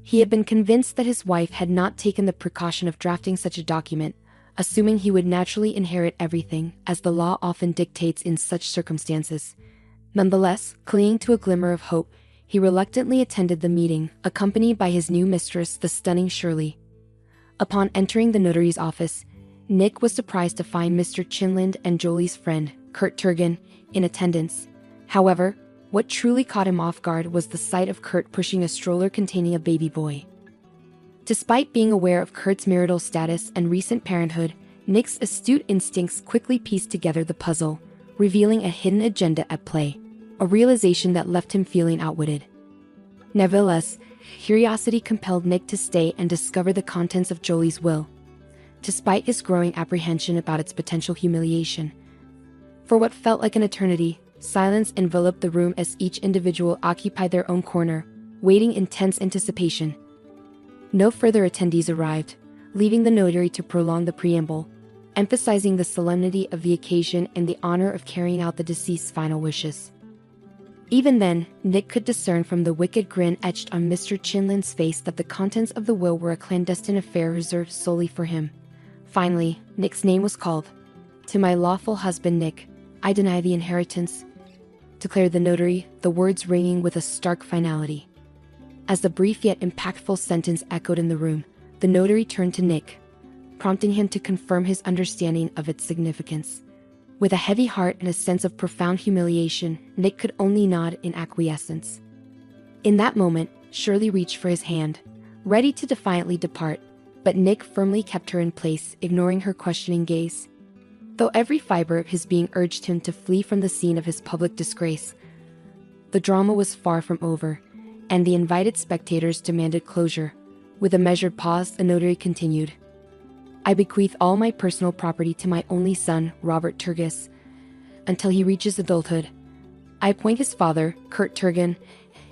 He had been convinced that his wife had not taken the precaution of drafting such a document, assuming he would naturally inherit everything, as the law often dictates in such circumstances. Nonetheless, clinging to a glimmer of hope, he reluctantly attended the meeting, accompanied by his new mistress, the stunning Shirley. Upon entering the notary's office, Nick was surprised to find Mr. Chinland and Jolie's friend, Kurt Turgan, in attendance. However, what truly caught him off guard was the sight of Kurt pushing a stroller containing a baby boy. Despite being aware of Kurt's marital status and recent parenthood, Nick's astute instincts quickly pieced together the puzzle, revealing a hidden agenda at play, a realization that left him feeling outwitted. Nevertheless, curiosity compelled Nick to stay and discover the contents of Jolie's will, despite his growing apprehension about its potential humiliation. For what felt like an eternity, silence enveloped the room as each individual occupied their own corner, waiting in tense anticipation. No further attendees arrived, leaving the notary to prolong the preamble, emphasizing the solemnity of the occasion and the honor of carrying out the deceased's final wishes. Even then, Nick could discern from the wicked grin etched on Mr. Chinland's face that the contents of the will were a clandestine affair reserved solely for him. Finally, Nick's name was called. "To my lawful husband Nick, I deny the inheritance," declared the notary, the words ringing with a stark finality. As the brief yet impactful sentence echoed in the room, the notary turned to Nick, prompting him to confirm his understanding of its significance. With a heavy heart and a sense of profound humiliation, Nick could only nod in acquiescence. In that moment, Shirley reached for his hand, ready to defiantly depart, but Nick firmly kept her in place, ignoring her questioning gaze. Though every fiber of his being urged him to flee from the scene of his public disgrace, the drama was far from over, and the invited spectators demanded closure. With a measured pause, the notary continued. "I bequeath all my personal property to my only son, Robert Turgis, until he reaches adulthood. I appoint his father, Kurt Turgan,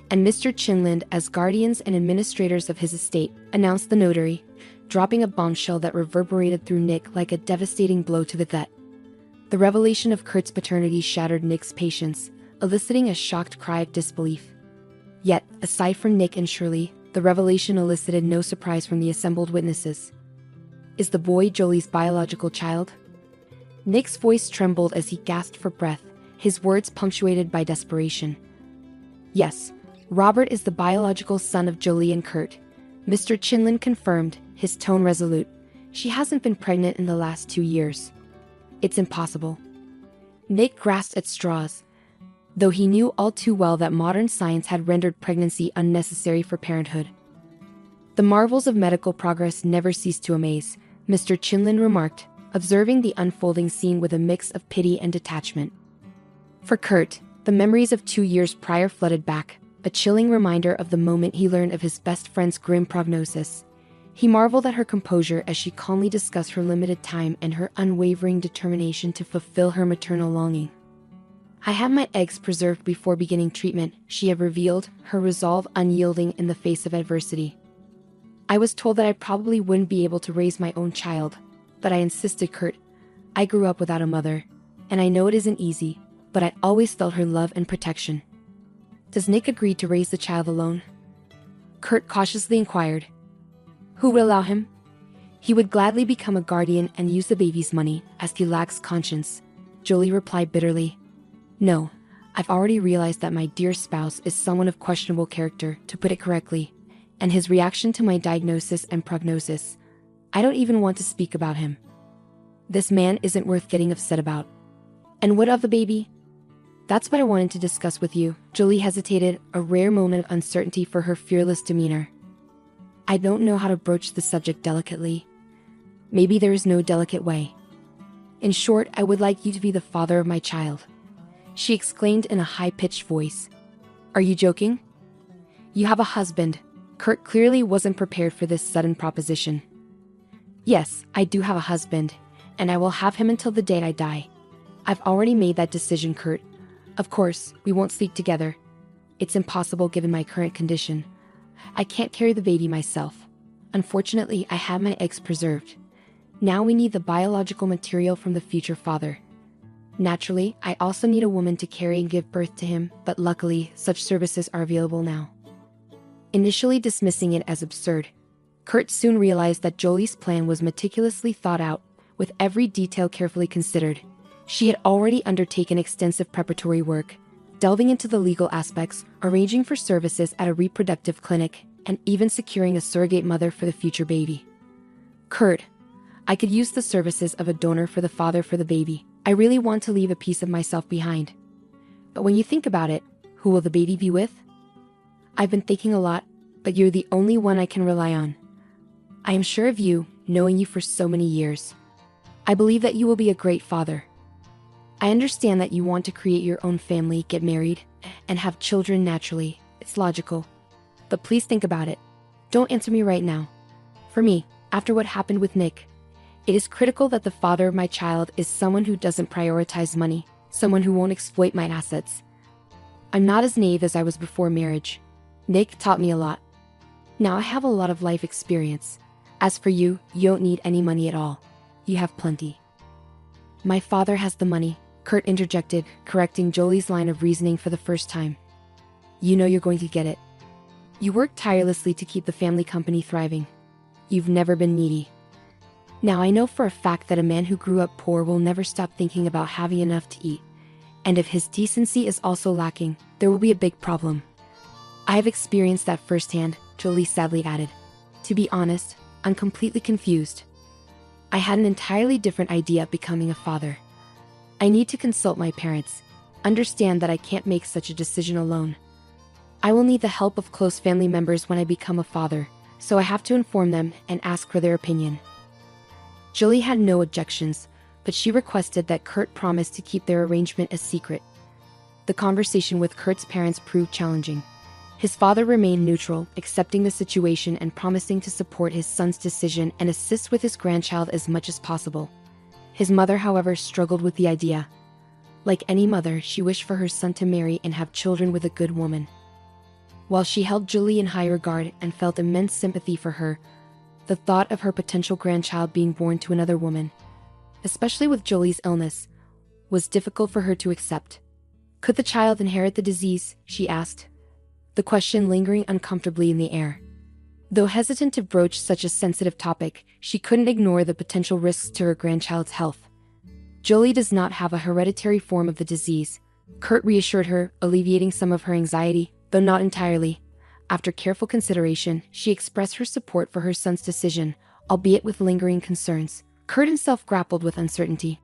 and Mr. Chinland as guardians and administrators of his estate," announced the notary, dropping a bombshell that reverberated through Nick like a devastating blow to the gut. The revelation of Kurt's paternity shattered Nick's patience, eliciting a shocked cry of disbelief. Yet, aside from Nick and Shirley, the revelation elicited no surprise from the assembled witnesses. "Is the boy Jolie's biological child?" Nick's voice trembled as he gasped for breath, his words punctuated by desperation. "Yes, Robert is the biological son of Jolie and Kurt," Mr. Chinland confirmed, his tone resolute. "She hasn't been pregnant in the last 2 years. It's impossible." Nick grasped at straws, though he knew all too well that modern science had rendered pregnancy unnecessary for parenthood. "The marvels of medical progress never cease to amaze," Mr. Chinland remarked, observing the unfolding scene with a mix of pity and detachment. For Kurt, the memories of 2 years prior flooded back, a chilling reminder of the moment he learned of his best friend's grim prognosis. He marveled at her composure as she calmly discussed her limited time and her unwavering determination to fulfill her maternal longing. "I had my eggs preserved before beginning treatment," she had revealed, her resolve unyielding in the face of adversity. "I was told that I probably wouldn't be able to raise my own child, but I insisted, Kurt. I grew up without a mother, and I know it isn't easy, but I always felt her love and protection." "Does Nick agree to raise the child alone?" Kurt cautiously inquired. "Who would allow him? He would gladly become a guardian and use the baby's money, as he lacks conscience," Jolie replied bitterly. "No, I've already realized that my dear spouse is someone of questionable character, to put it correctly, and his reaction to my diagnosis and prognosis. I don't even want to speak about him. This man isn't worth getting upset about." "And what of the baby?" "That's what I wanted to discuss with you." Jolie hesitated, a rare moment of uncertainty for her fearless demeanor. "I don't know how to broach the subject delicately. Maybe there is no delicate way. In short, I would like you to be the father of my child," she exclaimed in a high-pitched voice. "Are you joking? You have a husband." Kurt clearly wasn't prepared for this sudden proposition. "Yes, I do have a husband, and I will have him until the day I die. I've already made that decision, Kurt. Of course, we won't sleep together. It's impossible given my current condition. I can't carry the baby myself. Unfortunately, I have my eggs preserved. Now we need the biological material from the future father. Naturally, I also need a woman to carry and give birth to him, but luckily, such services are available now." Initially dismissing it as absurd, Kurt soon realized that Jolie's plan was meticulously thought out, with every detail carefully considered. She had already undertaken extensive preparatory work, delving into the legal aspects, arranging for services at a reproductive clinic, and even securing a surrogate mother for the future baby. Kurt, I could use the services of a donor for the father for the baby. I really want to leave a piece of myself behind. But when you think about it, who will the baby be with? I've been thinking a lot, but you're the only one I can rely on. I am sure of you, knowing you for so many years. I believe that you will be a great father. I understand that you want to create your own family, get married, and have children naturally. It's logical. But please think about it. Don't answer me right now. For me, after what happened with Nick, it is critical that the father of my child is someone who doesn't prioritize money, someone who won't exploit my assets. I'm not as naive as I was before marriage. Nick taught me a lot. Now I have a lot of life experience. As for you, you don't need any money at all. You have plenty. My father has the money, Kurt interjected, correcting Jolie's line of reasoning for the first time. You know you're going to get it. You worked tirelessly to keep the family company thriving. You've never been needy. Now I know for a fact that a man who grew up poor will never stop thinking about having enough to eat. And if his decency is also lacking, there will be a big problem. I have experienced that firsthand, Jolie sadly added. To be honest, I'm completely confused. I had an entirely different idea of becoming a father. I need to consult my parents, understand that I can't make such a decision alone. I will need the help of close family members when I become a father, so I have to inform them and ask for their opinion. Jolie had no objections, but she requested that Kurt promise to keep their arrangement a secret. The conversation with Kurt's parents proved challenging. His father remained neutral, accepting the situation and promising to support his son's decision and assist with his grandchild as much as possible. His mother, however, struggled with the idea. Like any mother, she wished for her son to marry and have children with a good woman. While she held Jolie in high regard and felt immense sympathy for her, the thought of her potential grandchild being born to another woman, especially with Jolie's illness, was difficult for her to accept. Could the child inherit the disease, she asked, the question lingering uncomfortably in the air. Though hesitant to broach such a sensitive topic, she couldn't ignore the potential risks to her grandchild's health. Jolie does not have a hereditary form of the disease, Kurt reassured her, alleviating some of her anxiety, though not entirely. After careful consideration, she expressed her support for her son's decision, albeit with lingering concerns. Kurt himself grappled with uncertainty.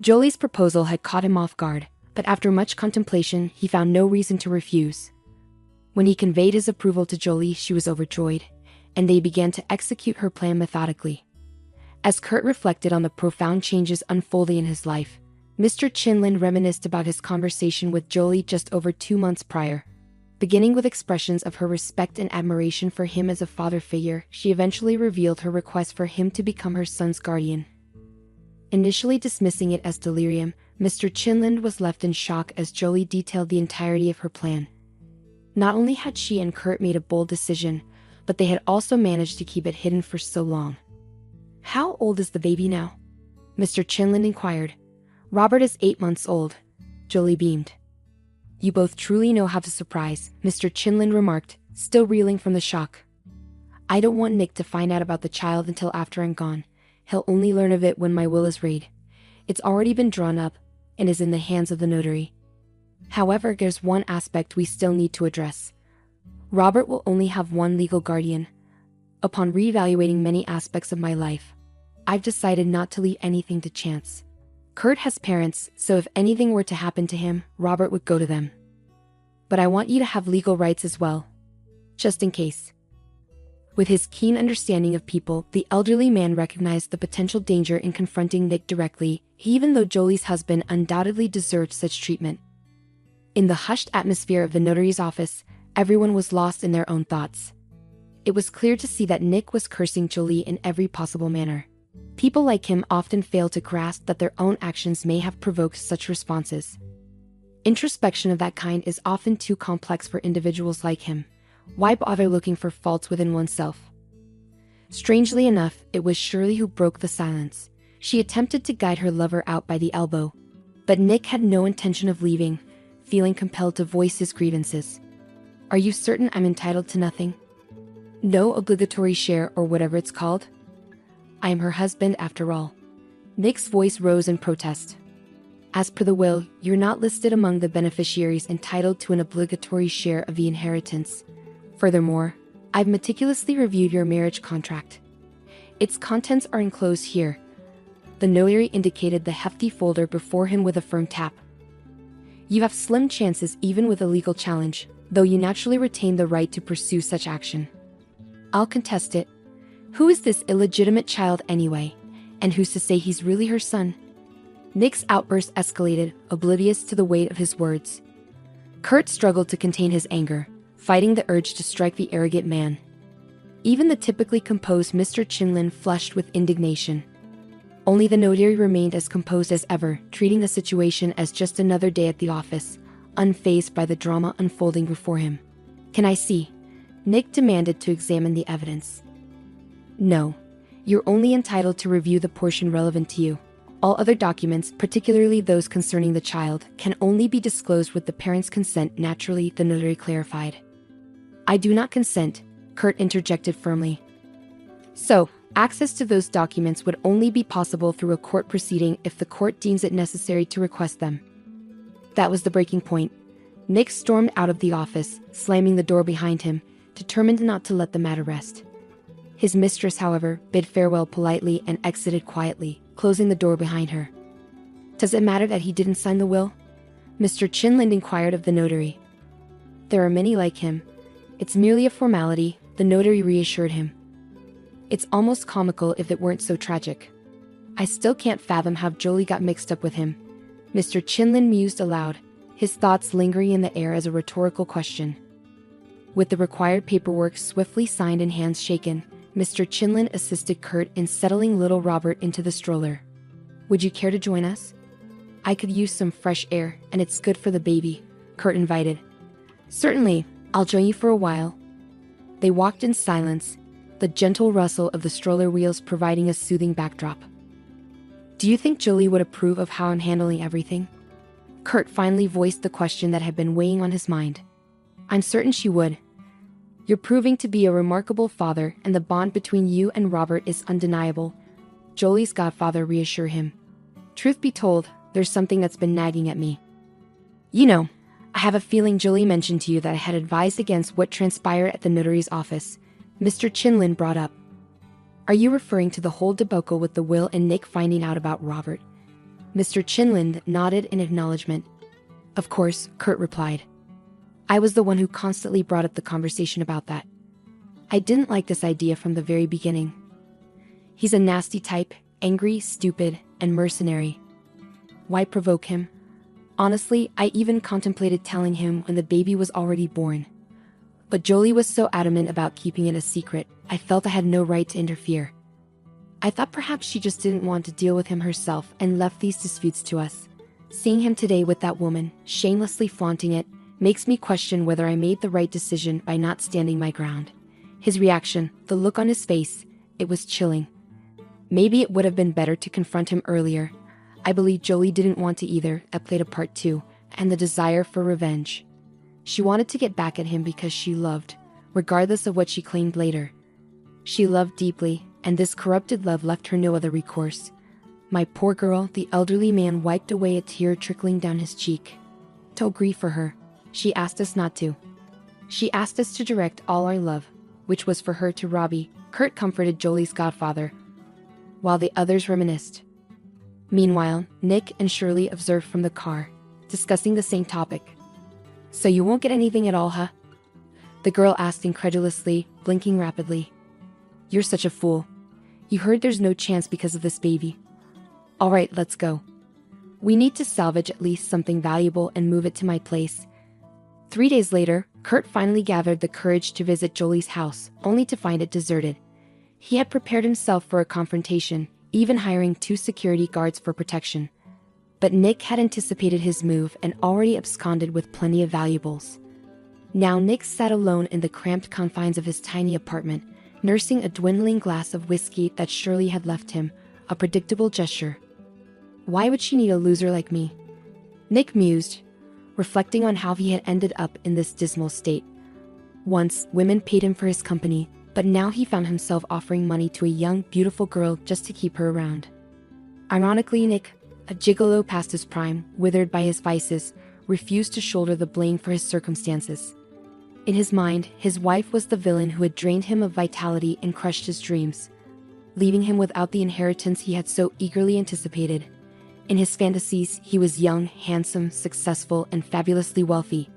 Jolie's proposal had caught him off guard, but after much contemplation, he found no reason to refuse. When he conveyed his approval to Jolie, she was overjoyed, and they began to execute her plan methodically. As Kurt reflected on the profound changes unfolding in his life, Mr. Chinlin reminisced about his conversation with Jolie just over 2 months prior. Beginning with expressions of her respect and admiration for him as a father figure, she eventually revealed her request for him to become her son's guardian. Initially dismissing it as delirium, Mr. Chinlin was left in shock as Jolie detailed the entirety of her plan. Not only had she and Kurt made a bold decision, but they had also managed to keep it hidden for so long. How old is the baby now? Mr. Chinlin inquired. Robert is 8 months old. Jolie beamed. You both truly know how to surprise, Mr. Chinlin remarked, still reeling from the shock. I don't want Nick to find out about the child until after I'm gone. He'll only learn of it when my will is read. It's already been drawn up, and is in the hands of the notary. However, there's one aspect we still need to address. Robert will only have one legal guardian. Upon reevaluating many aspects of my life, I've decided not to leave anything to chance. Kurt has parents, so if anything were to happen to him, Robert would go to them. But I want you to have legal rights as well, just in case. With his keen understanding of people, the elderly man recognized the potential danger in confronting Nick directly, even though Jolie's husband undoubtedly deserved such treatment. In the hushed atmosphere of the notary's office, everyone was lost in their own thoughts. It was clear to see that Nick was cursing Jolie in every possible manner. People like him often fail to grasp that their own actions may have provoked such responses. Introspection of that kind is often too complex for individuals like him. Why bother looking for faults within oneself? Strangely enough, it was Shirley who broke the silence. She attempted to guide her lover out by the elbow, but Nick had no intention of leaving, feeling compelled to voice his grievances. Are you certain I'm entitled to nothing? No obligatory share or whatever it's called? I am her husband after all. Nick's voice rose in protest. As per the will, you're not listed among the beneficiaries entitled to an obligatory share of the inheritance. Furthermore, I've meticulously reviewed your marriage contract. Its contents are enclosed here." The notary indicated the hefty folder before him with a firm tap. "You have slim chances even with a legal challenge, though you naturally retain the right to pursue such action." "I'll contest it. Who is this illegitimate child anyway? And who's to say he's really her son?" Nick's outburst escalated, oblivious to the weight of his words. Kurt struggled to contain his anger, fighting the urge to strike the arrogant man. Even the typically composed Mr. Chinlin flushed with indignation. Only the notary remained as composed as ever, treating the situation as just another day at the office, unfazed by the drama unfolding before him. "Can I see?" Nick demanded to examine the evidence. "No. You're only entitled to review the portion relevant to you. All other documents, particularly those concerning the child, can only be disclosed with the parent's consent." Naturally, the notary clarified. "I do not consent," Kurt interjected firmly. "So, access to those documents would only be possible through a court proceeding if the court deems it necessary to request them." That was the breaking point. Nick stormed out of the office, slamming the door behind him, determined not to let the matter rest. His mistress, however, bid farewell politely and exited quietly, closing the door behind her. "Does it matter that he didn't sign the will?" Mr. Chinland inquired of the notary. "There are many like him. It's merely a formality," the notary reassured him. "It's almost comical if it weren't so tragic. I still can't fathom how Jolie got mixed up with him." Mr. Chinland mused aloud, his thoughts lingering in the air as a rhetorical question. With the required paperwork swiftly signed and hands shaken, Mr. Chinland assisted Kurt in settling little Robert into the stroller. "Would you care to join us? I could use some fresh air, and it's good for the baby," Kurt invited. "Certainly, I'll join you for a while." They walked in silence, the gentle rustle of the stroller wheels providing a soothing backdrop. "Do you think Jolie would approve of how I'm handling everything?" Kurt finally voiced the question that had been weighing on his mind. "I'm certain she would. You're proving to be a remarkable father, and the bond between you and Robert is undeniable," Jolie's godfather reassured him. "Truth be told, there's something that's been nagging at me. You know, I have a feeling Jolie mentioned to you that I had advised against what transpired at the notary's office," Mr. Chinlin brought up. "Are you referring to the whole debacle with the will and Nick finding out about Robert?" Mr. Chinlin nodded in acknowledgement. "Of course," Kurt replied. "I was the one who constantly brought up the conversation about that. I didn't like this idea from the very beginning. He's a nasty type, angry, stupid, and mercenary. Why provoke him? Honestly, I even contemplated telling him when the baby was already born. But Jolie was so adamant about keeping it a secret, I felt I had no right to interfere. I thought perhaps she just didn't want to deal with him herself and left these disputes to us. Seeing him today with that woman, shamelessly flaunting it, makes me question whether I made the right decision by not standing my ground." His reaction, the look on his face, it was chilling. Maybe it would have been better to confront him earlier. I believe Jolie didn't want to either. That played a part too, and the desire for revenge. She wanted to get back at him because she loved, regardless of what she claimed later. She loved deeply, and this corrupted love left her no other recourse. "My poor girl," the elderly man wiped away a tear trickling down his cheek. "Don't grieve for her. She asked us not to. She asked us to direct all our love, which was for her, to Robbie," Kurt comforted Jolie's godfather, while the others reminisced. Meanwhile, Nick and Shirley observed from the car, discussing the same topic. "So you won't get anything at all, huh?" the girl asked incredulously, blinking rapidly. "You're such a fool. You heard there's no chance because of this baby. All right, let's go. We need to salvage at least something valuable and move it to my place." 3 days later, Kurt finally gathered the courage to visit Jolie's house, only to find it deserted. He had prepared himself for a confrontation, even hiring 2 security guards for protection. But Nick had anticipated his move and already absconded with plenty of valuables. Now Nick sat alone in the cramped confines of his tiny apartment, nursing a dwindling glass of whiskey that Shirley had left him, a predictable gesture. Why would she need a loser like me? Nick mused, reflecting on how he had ended up in this dismal state. Once, women paid him for his company, but now he found himself offering money to a young, beautiful girl just to keep her around. Ironically, Nick, a gigolo past his prime, withered by his vices, refused to shoulder the blame for his circumstances. In his mind, his wife was the villain who had drained him of vitality and crushed his dreams, leaving him without the inheritance he had so eagerly anticipated. In his fantasies, he was young, handsome, successful, and fabulously wealthy.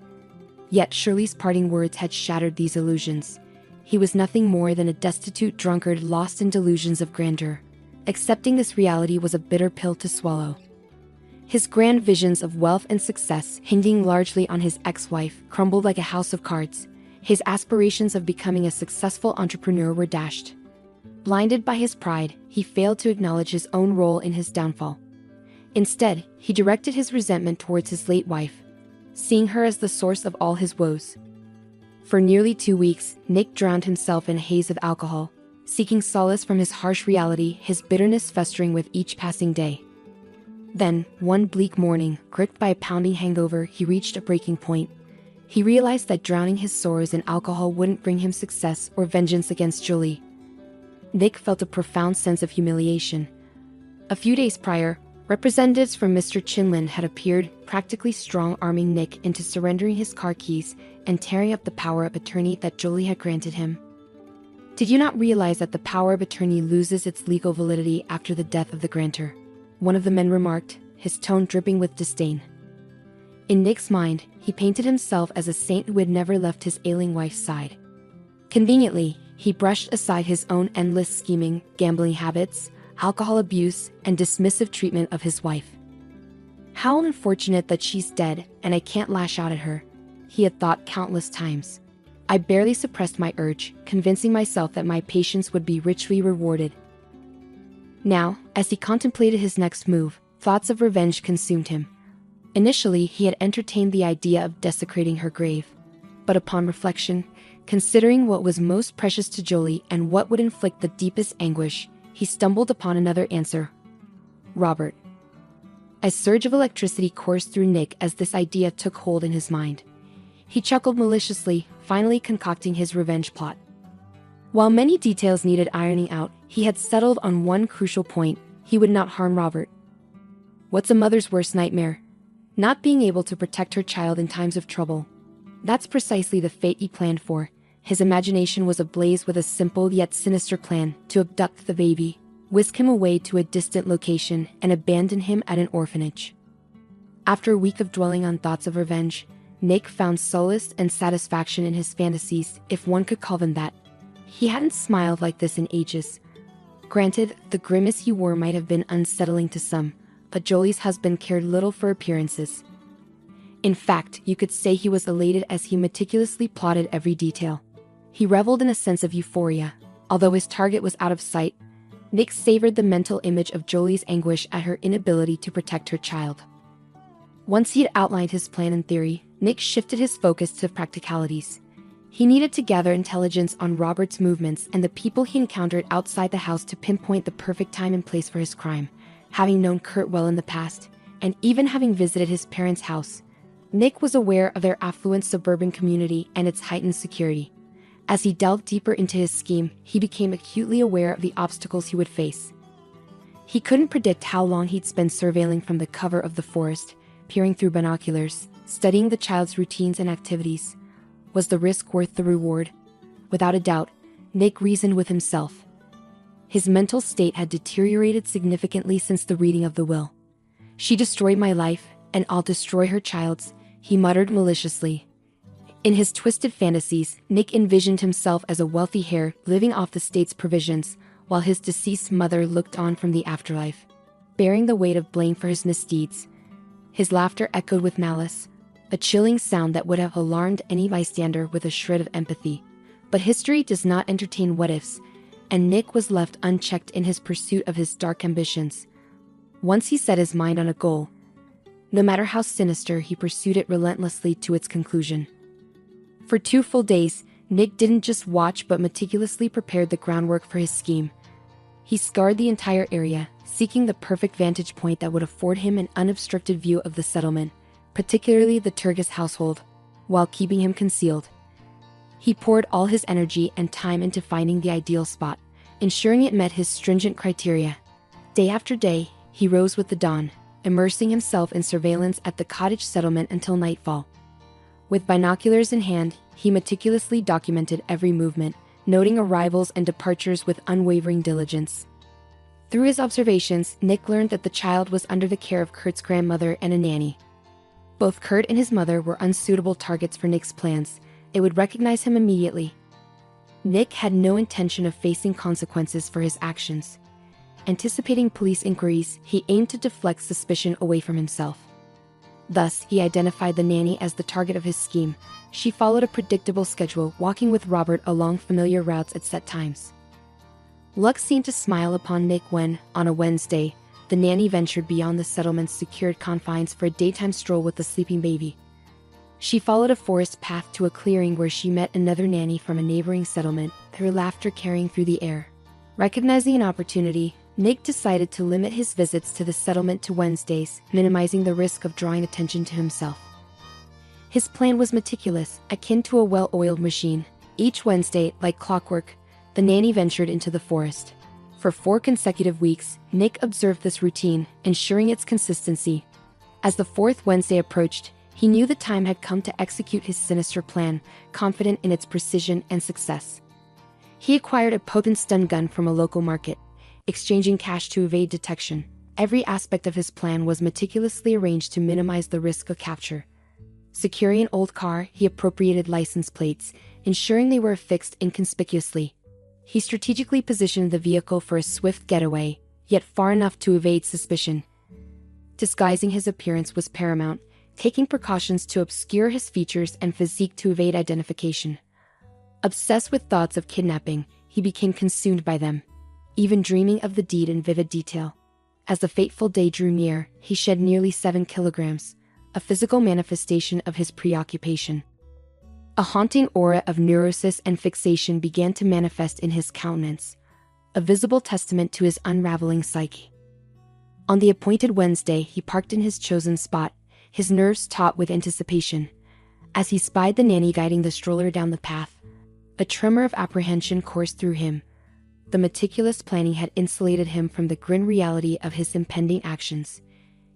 Yet Shirley's parting words had shattered these illusions. He was nothing more than a destitute drunkard lost in delusions of grandeur. Accepting this reality was a bitter pill to swallow. His grand visions of wealth and success, hinging largely on his ex-wife, crumbled like a house of cards. His aspirations of becoming a successful entrepreneur were dashed. Blinded by his pride, he failed to acknowledge his own role in his downfall. Instead, he directed his resentment towards his late wife, seeing her as the source of all his woes. For nearly 2 weeks, Nick drowned himself in a haze of alcohol, seeking solace from his harsh reality, his bitterness festering with each passing day. Then, one bleak morning, gripped by a pounding hangover, he reached a breaking point. He realized that drowning his sorrows in alcohol wouldn't bring him success or vengeance against Julie. Nick felt a profound sense of humiliation. A few days prior, representatives from Mr. Chinlin had appeared, practically strong-arming Nick into surrendering his car keys and tearing up the power of attorney that Julie had granted him. Did you not realize that the power of attorney loses its legal validity after the death of the grantor? One of the men remarked, his tone dripping with disdain. In Nick's mind, he painted himself as a saint who had never left his ailing wife's side. Conveniently, he brushed aside his own endless scheming, gambling habits, alcohol abuse, and dismissive treatment of his wife. How unfortunate that she's dead and I can't lash out at her, he had thought countless times. I barely suppressed my urge, convincing myself that my patience would be richly rewarded. Now, as he contemplated his next move, thoughts of revenge consumed him. Initially, he had entertained the idea of desecrating her grave. But upon reflection, considering what was most precious to Jolie and what would inflict the deepest anguish, he stumbled upon another answer. Robert. A surge of electricity coursed through Nick as this idea took hold in his mind. He chuckled maliciously, finally concocting his revenge plot. While many details needed ironing out, he had settled on one crucial point: he would not harm Robert. What's a mother's worst nightmare? Not being able to protect her child in times of trouble. That's precisely the fate he planned for. His imagination was ablaze with a simple yet sinister plan: to abduct the baby, whisk him away to a distant location, and abandon him at an orphanage. After a week of dwelling on thoughts of revenge, Nick found solace and satisfaction in his fantasies, if one could call them that. He hadn't smiled like this in ages. Granted, the grimace he wore might have been unsettling to some, but Jolie's husband cared little for appearances. In fact, you could say he was elated as he meticulously plotted every detail. He reveled in a sense of euphoria. Although his target was out of sight, Nick savored the mental image of Jolie's anguish at her inability to protect her child. Once he had outlined his plan in theory, Nick shifted his focus to practicalities. He needed to gather intelligence on Robert's movements and the people he encountered outside the house to pinpoint the perfect time and place for his crime. Having known Kurt well in the past, and even having visited his parents' house, Nick was aware of their affluent suburban community and its heightened security. As he delved deeper into his scheme, he became acutely aware of the obstacles he would face. He couldn't predict how long he'd spend surveilling from the cover of the forest, peering through binoculars, studying the child's routines and activities. Was the risk worth the reward? Without a doubt, Nick reasoned with himself. His mental state had deteriorated significantly since the reading of the will. She destroyed my life, and I'll destroy her child's, he muttered maliciously. In his twisted fantasies, Nick envisioned himself as a wealthy heir living off the state's provisions, while his deceased mother looked on from the afterlife, bearing the weight of blame for his misdeeds. His laughter echoed with malice, a chilling sound that would have alarmed any bystander with a shred of empathy. But history does not entertain what-ifs, and Nick was left unchecked in his pursuit of his dark ambitions. Once he set his mind on a goal, no matter how sinister, he pursued it relentlessly to its conclusion. For 2 full days, Nick didn't just watch but meticulously prepared the groundwork for his scheme. He scoured the entire area, seeking the perfect vantage point that would afford him an unobstructed view of the settlement, particularly the Turgis household, while keeping him concealed. He poured all his energy and time into finding the ideal spot, ensuring it met his stringent criteria. Day after day, he rose with the dawn, immersing himself in surveillance at the cottage settlement until nightfall. With binoculars in hand, he meticulously documented every movement, noting arrivals and departures with unwavering diligence. Through his observations, Nick learned that the child was under the care of Kurt's grandmother and a nanny. Both Kurt and his mother were unsuitable targets for Nick's plans. It would recognize him immediately. Nick had no intention of facing consequences for his actions. Anticipating police inquiries, he aimed to deflect suspicion away from himself. Thus, he identified the nanny as the target of his scheme. She followed a predictable schedule, walking with Robert along familiar routes at set times. Luck seemed to smile upon Nick when, on a Wednesday, the nanny ventured beyond the settlement's secured confines for a daytime stroll with the sleeping baby. She followed a forest path to a clearing where she met another nanny from a neighboring settlement, her laughter carrying through the air. Recognizing an opportunity, Nick decided to limit his visits to the settlement to Wednesdays, minimizing the risk of drawing attention to himself. His plan was meticulous, akin to a well-oiled machine. Each Wednesday, like clockwork, the nanny ventured into the forest. For 4 consecutive weeks, Nick observed this routine, ensuring its consistency. As the 4th Wednesday approached, he knew the time had come to execute his sinister plan, confident in its precision and success. He acquired a potent stun gun from a local market, exchanging cash to evade detection. Every aspect of his plan was meticulously arranged to minimize the risk of capture. Securing an old car, he appropriated license plates, ensuring they were affixed inconspicuously. He strategically positioned the vehicle for a swift getaway, yet far enough to evade suspicion. Disguising his appearance was paramount, taking precautions to obscure his features and physique to evade identification. Obsessed with thoughts of kidnapping, he became consumed by them, even dreaming of the deed in vivid detail. As the fateful day drew near, he shed nearly 7 kilograms, a physical manifestation of his preoccupation. A haunting aura of neurosis and fixation began to manifest in his countenance, a visible testament to his unraveling psyche. On the appointed Wednesday, he parked in his chosen spot, his nerves taut with anticipation. As he spied the nanny guiding the stroller down the path, a tremor of apprehension coursed through him. The meticulous planning had insulated him from the grim reality of his impending actions.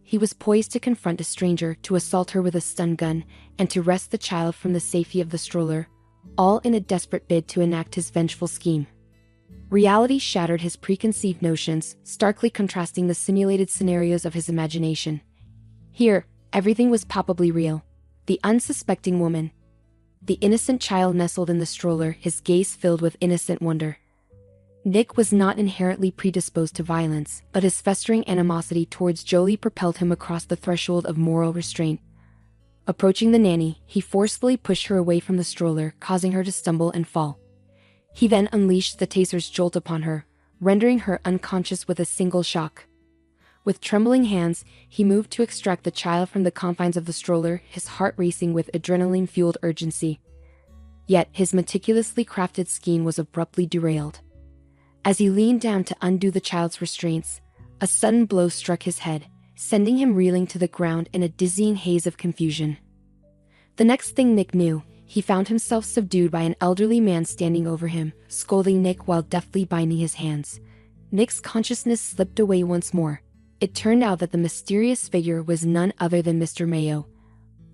He was poised to confront a stranger, to assault her with a stun gun, and to wrest the child from the safety of the stroller, all in a desperate bid to enact his vengeful scheme. Reality shattered his preconceived notions, starkly contrasting the simulated scenarios of his imagination. Here, everything was palpably real. The unsuspecting woman, the innocent child nestled in the stroller, his gaze filled with innocent wonder. Nick was not inherently predisposed to violence, but his festering animosity towards Jolie propelled him across the threshold of moral restraint. Approaching the nanny, he forcefully pushed her away from the stroller, causing her to stumble and fall. He then unleashed the taser's jolt upon her, rendering her unconscious with a single shock. With trembling hands, he moved to extract the child from the confines of the stroller, his heart racing with adrenaline-fueled urgency. Yet his meticulously crafted scheme was abruptly derailed. As he leaned down to undo the child's restraints, a sudden blow struck his head, sending him reeling to the ground in a dizzying haze of confusion. The next thing Nick knew, he found himself subdued by an elderly man standing over him, scolding Nick while deftly binding his hands. Nick's consciousness slipped away once more. It turned out that the mysterious figure was none other than Mr. Mayo,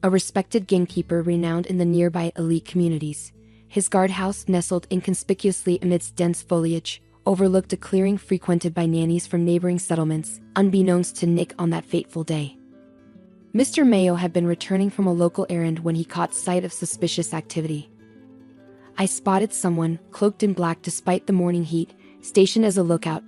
a respected gamekeeper renowned in the nearby elite communities. His guardhouse, nestled inconspicuously amidst dense foliage, overlooked a clearing frequented by nannies from neighboring settlements, unbeknownst to Nick on that fateful day. Mr. Mayo had been returning from a local errand when he caught sight of suspicious activity. "I spotted someone, cloaked in black despite the morning heat, stationed as a lookout.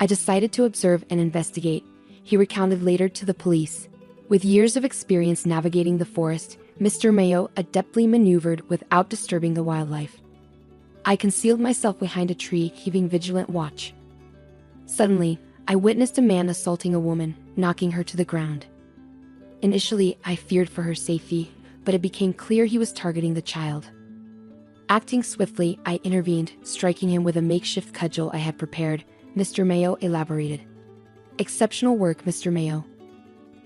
I decided to observe and investigate," he recounted later to the police. With years of experience navigating the forest, Mr. Mayo adeptly maneuvered without disturbing the wildlife. "I concealed myself behind a tree, keeping vigilant watch. Suddenly, I witnessed a man assaulting a woman, knocking her to the ground. Initially, I feared for her safety, but it became clear he was targeting the child. Acting swiftly, I intervened, striking him with a makeshift cudgel I had prepared," Mr. Mayo elaborated. "Exceptional work, Mr. Mayo.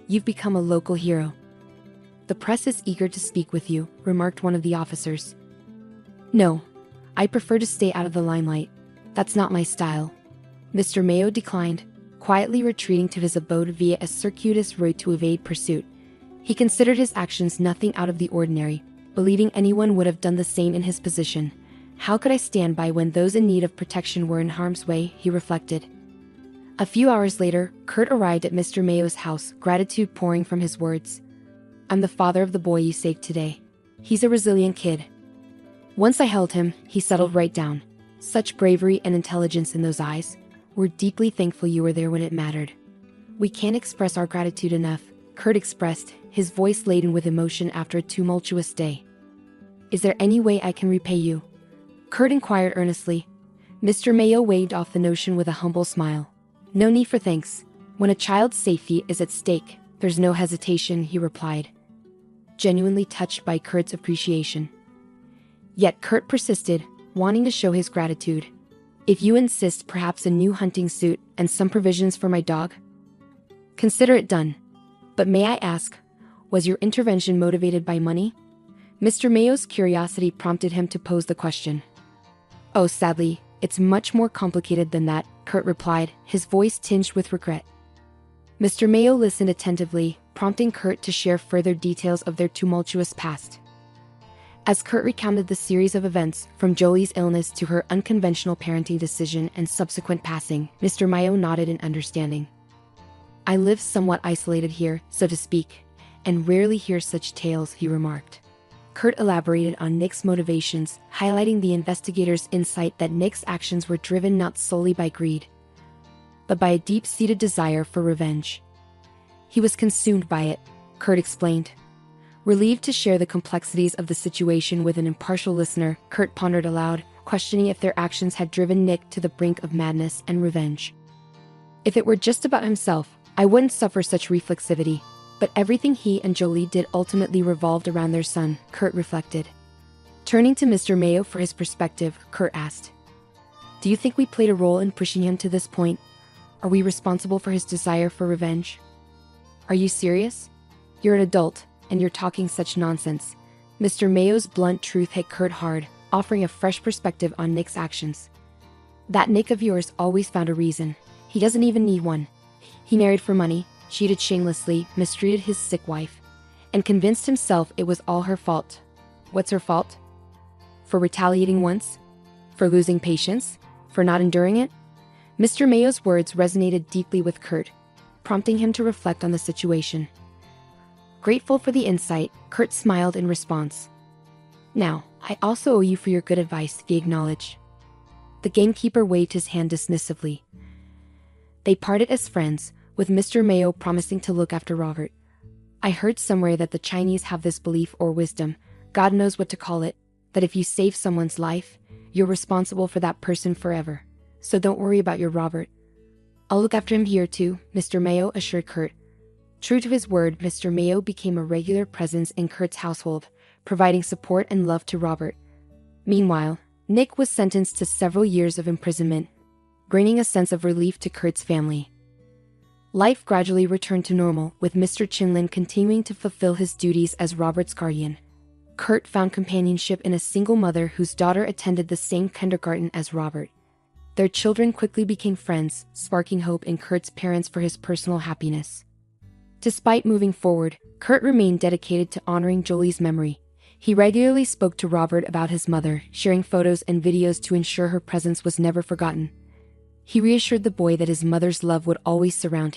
You've become a local hero. The press is eager to speak with you," remarked one of the officers. "No, I prefer to stay out of the limelight. That's not my style," Mr. Mayo declined, quietly retreating to his abode via a circuitous route to evade pursuit. He considered his actions nothing out of the ordinary, believing anyone would have done the same in his position. How could I stand by when those in need of protection were in harm's way, he reflected. A few hours later, Kurt arrived at Mr. Mayo's house, gratitude pouring from his words. I'm the father of the boy you saved today. He's a resilient kid. Once I held him, he settled right down. Such bravery and intelligence in those eyes. We're deeply thankful you were there when it mattered. We can't express our gratitude enough, Kurt expressed, his voice laden with emotion after a tumultuous day. Is there any way I can repay you? Kurt inquired earnestly. Mr. Mayo waved off the notion with a humble smile. No need for thanks. When a child's safety is at stake, there's no hesitation, he replied, genuinely touched by Kurt's appreciation. Yet Kurt persisted, wanting to show his gratitude. If you insist, perhaps a new hunting suit and some provisions for my dog? Consider it done. But may I ask, was your intervention motivated by money? Mr. Mayo's curiosity prompted him to pose the question. Oh, sadly, it's much more complicated than that, Kurt replied, his voice tinged with regret. Mr. Mayo listened attentively, prompting Kurt to share further details of their tumultuous past. As Kurt recounted the series of events, from Jolie's illness to her unconventional parenting decision and subsequent passing, Mr. Mayo nodded in understanding. I live somewhat isolated here, so to speak, and rarely hear such tales, he remarked. Kurt elaborated on Nick's motivations, highlighting the investigators' insight that Nick's actions were driven not solely by greed, but by a deep-seated desire for revenge. He was consumed by it, Kurt explained. Relieved to share the complexities of the situation with an impartial listener, Kurt pondered aloud, questioning if their actions had driven Nick to the brink of madness and revenge. If it were just about himself, I wouldn't suffer such reflexivity. But everything he and Jolie did ultimately revolved around their son, Kurt reflected. Turning to Mr. Mayo for his perspective, Kurt asked, do you think we played a role in pushing him to this point? Are we responsible for his desire for revenge? Are you serious? You're an adult, and you're talking such nonsense. Mr. Mayo's blunt truth hit Kurt hard, offering a fresh perspective on Nick's actions. That Nick of yours always found a reason. He doesn't even need one. He married for money, cheated shamelessly, mistreated his sick wife, and convinced himself it was all her fault. What's her fault? For retaliating once? For losing patience? For not enduring it? Mr. Mayo's words resonated deeply with Kurt, prompting him to reflect on the situation. Grateful for the insight, Kurt smiled in response. Now, I also owe you for your good advice, he acknowledged. The gamekeeper waved his hand dismissively. They parted as friends, with Mr. Mayo promising to look after Robert. I heard somewhere that the Chinese have this belief or wisdom, God knows what to call it, that if you save someone's life, you're responsible for that person forever. So don't worry about your Robert. I'll look after him here too, Mr. Mayo assured Kurt. True to his word, Mr. Mayo became a regular presence in Kurt's household, providing support and love to Robert. Meanwhile, Nick was sentenced to several years of imprisonment, bringing a sense of relief to Kurt's family. Life gradually returned to normal, with Mr. Chinlin continuing to fulfill his duties as Robert's guardian. Kurt found companionship in a single mother whose daughter attended the same kindergarten as Robert. Their children quickly became friends, sparking hope in Kurt's parents for his personal happiness. Despite moving forward, Kurt remained dedicated to honoring Jolie's memory. He regularly spoke to Robert about his mother, sharing photos and videos to ensure her presence was never forgotten. He reassured the boy that his mother's love would always surround him.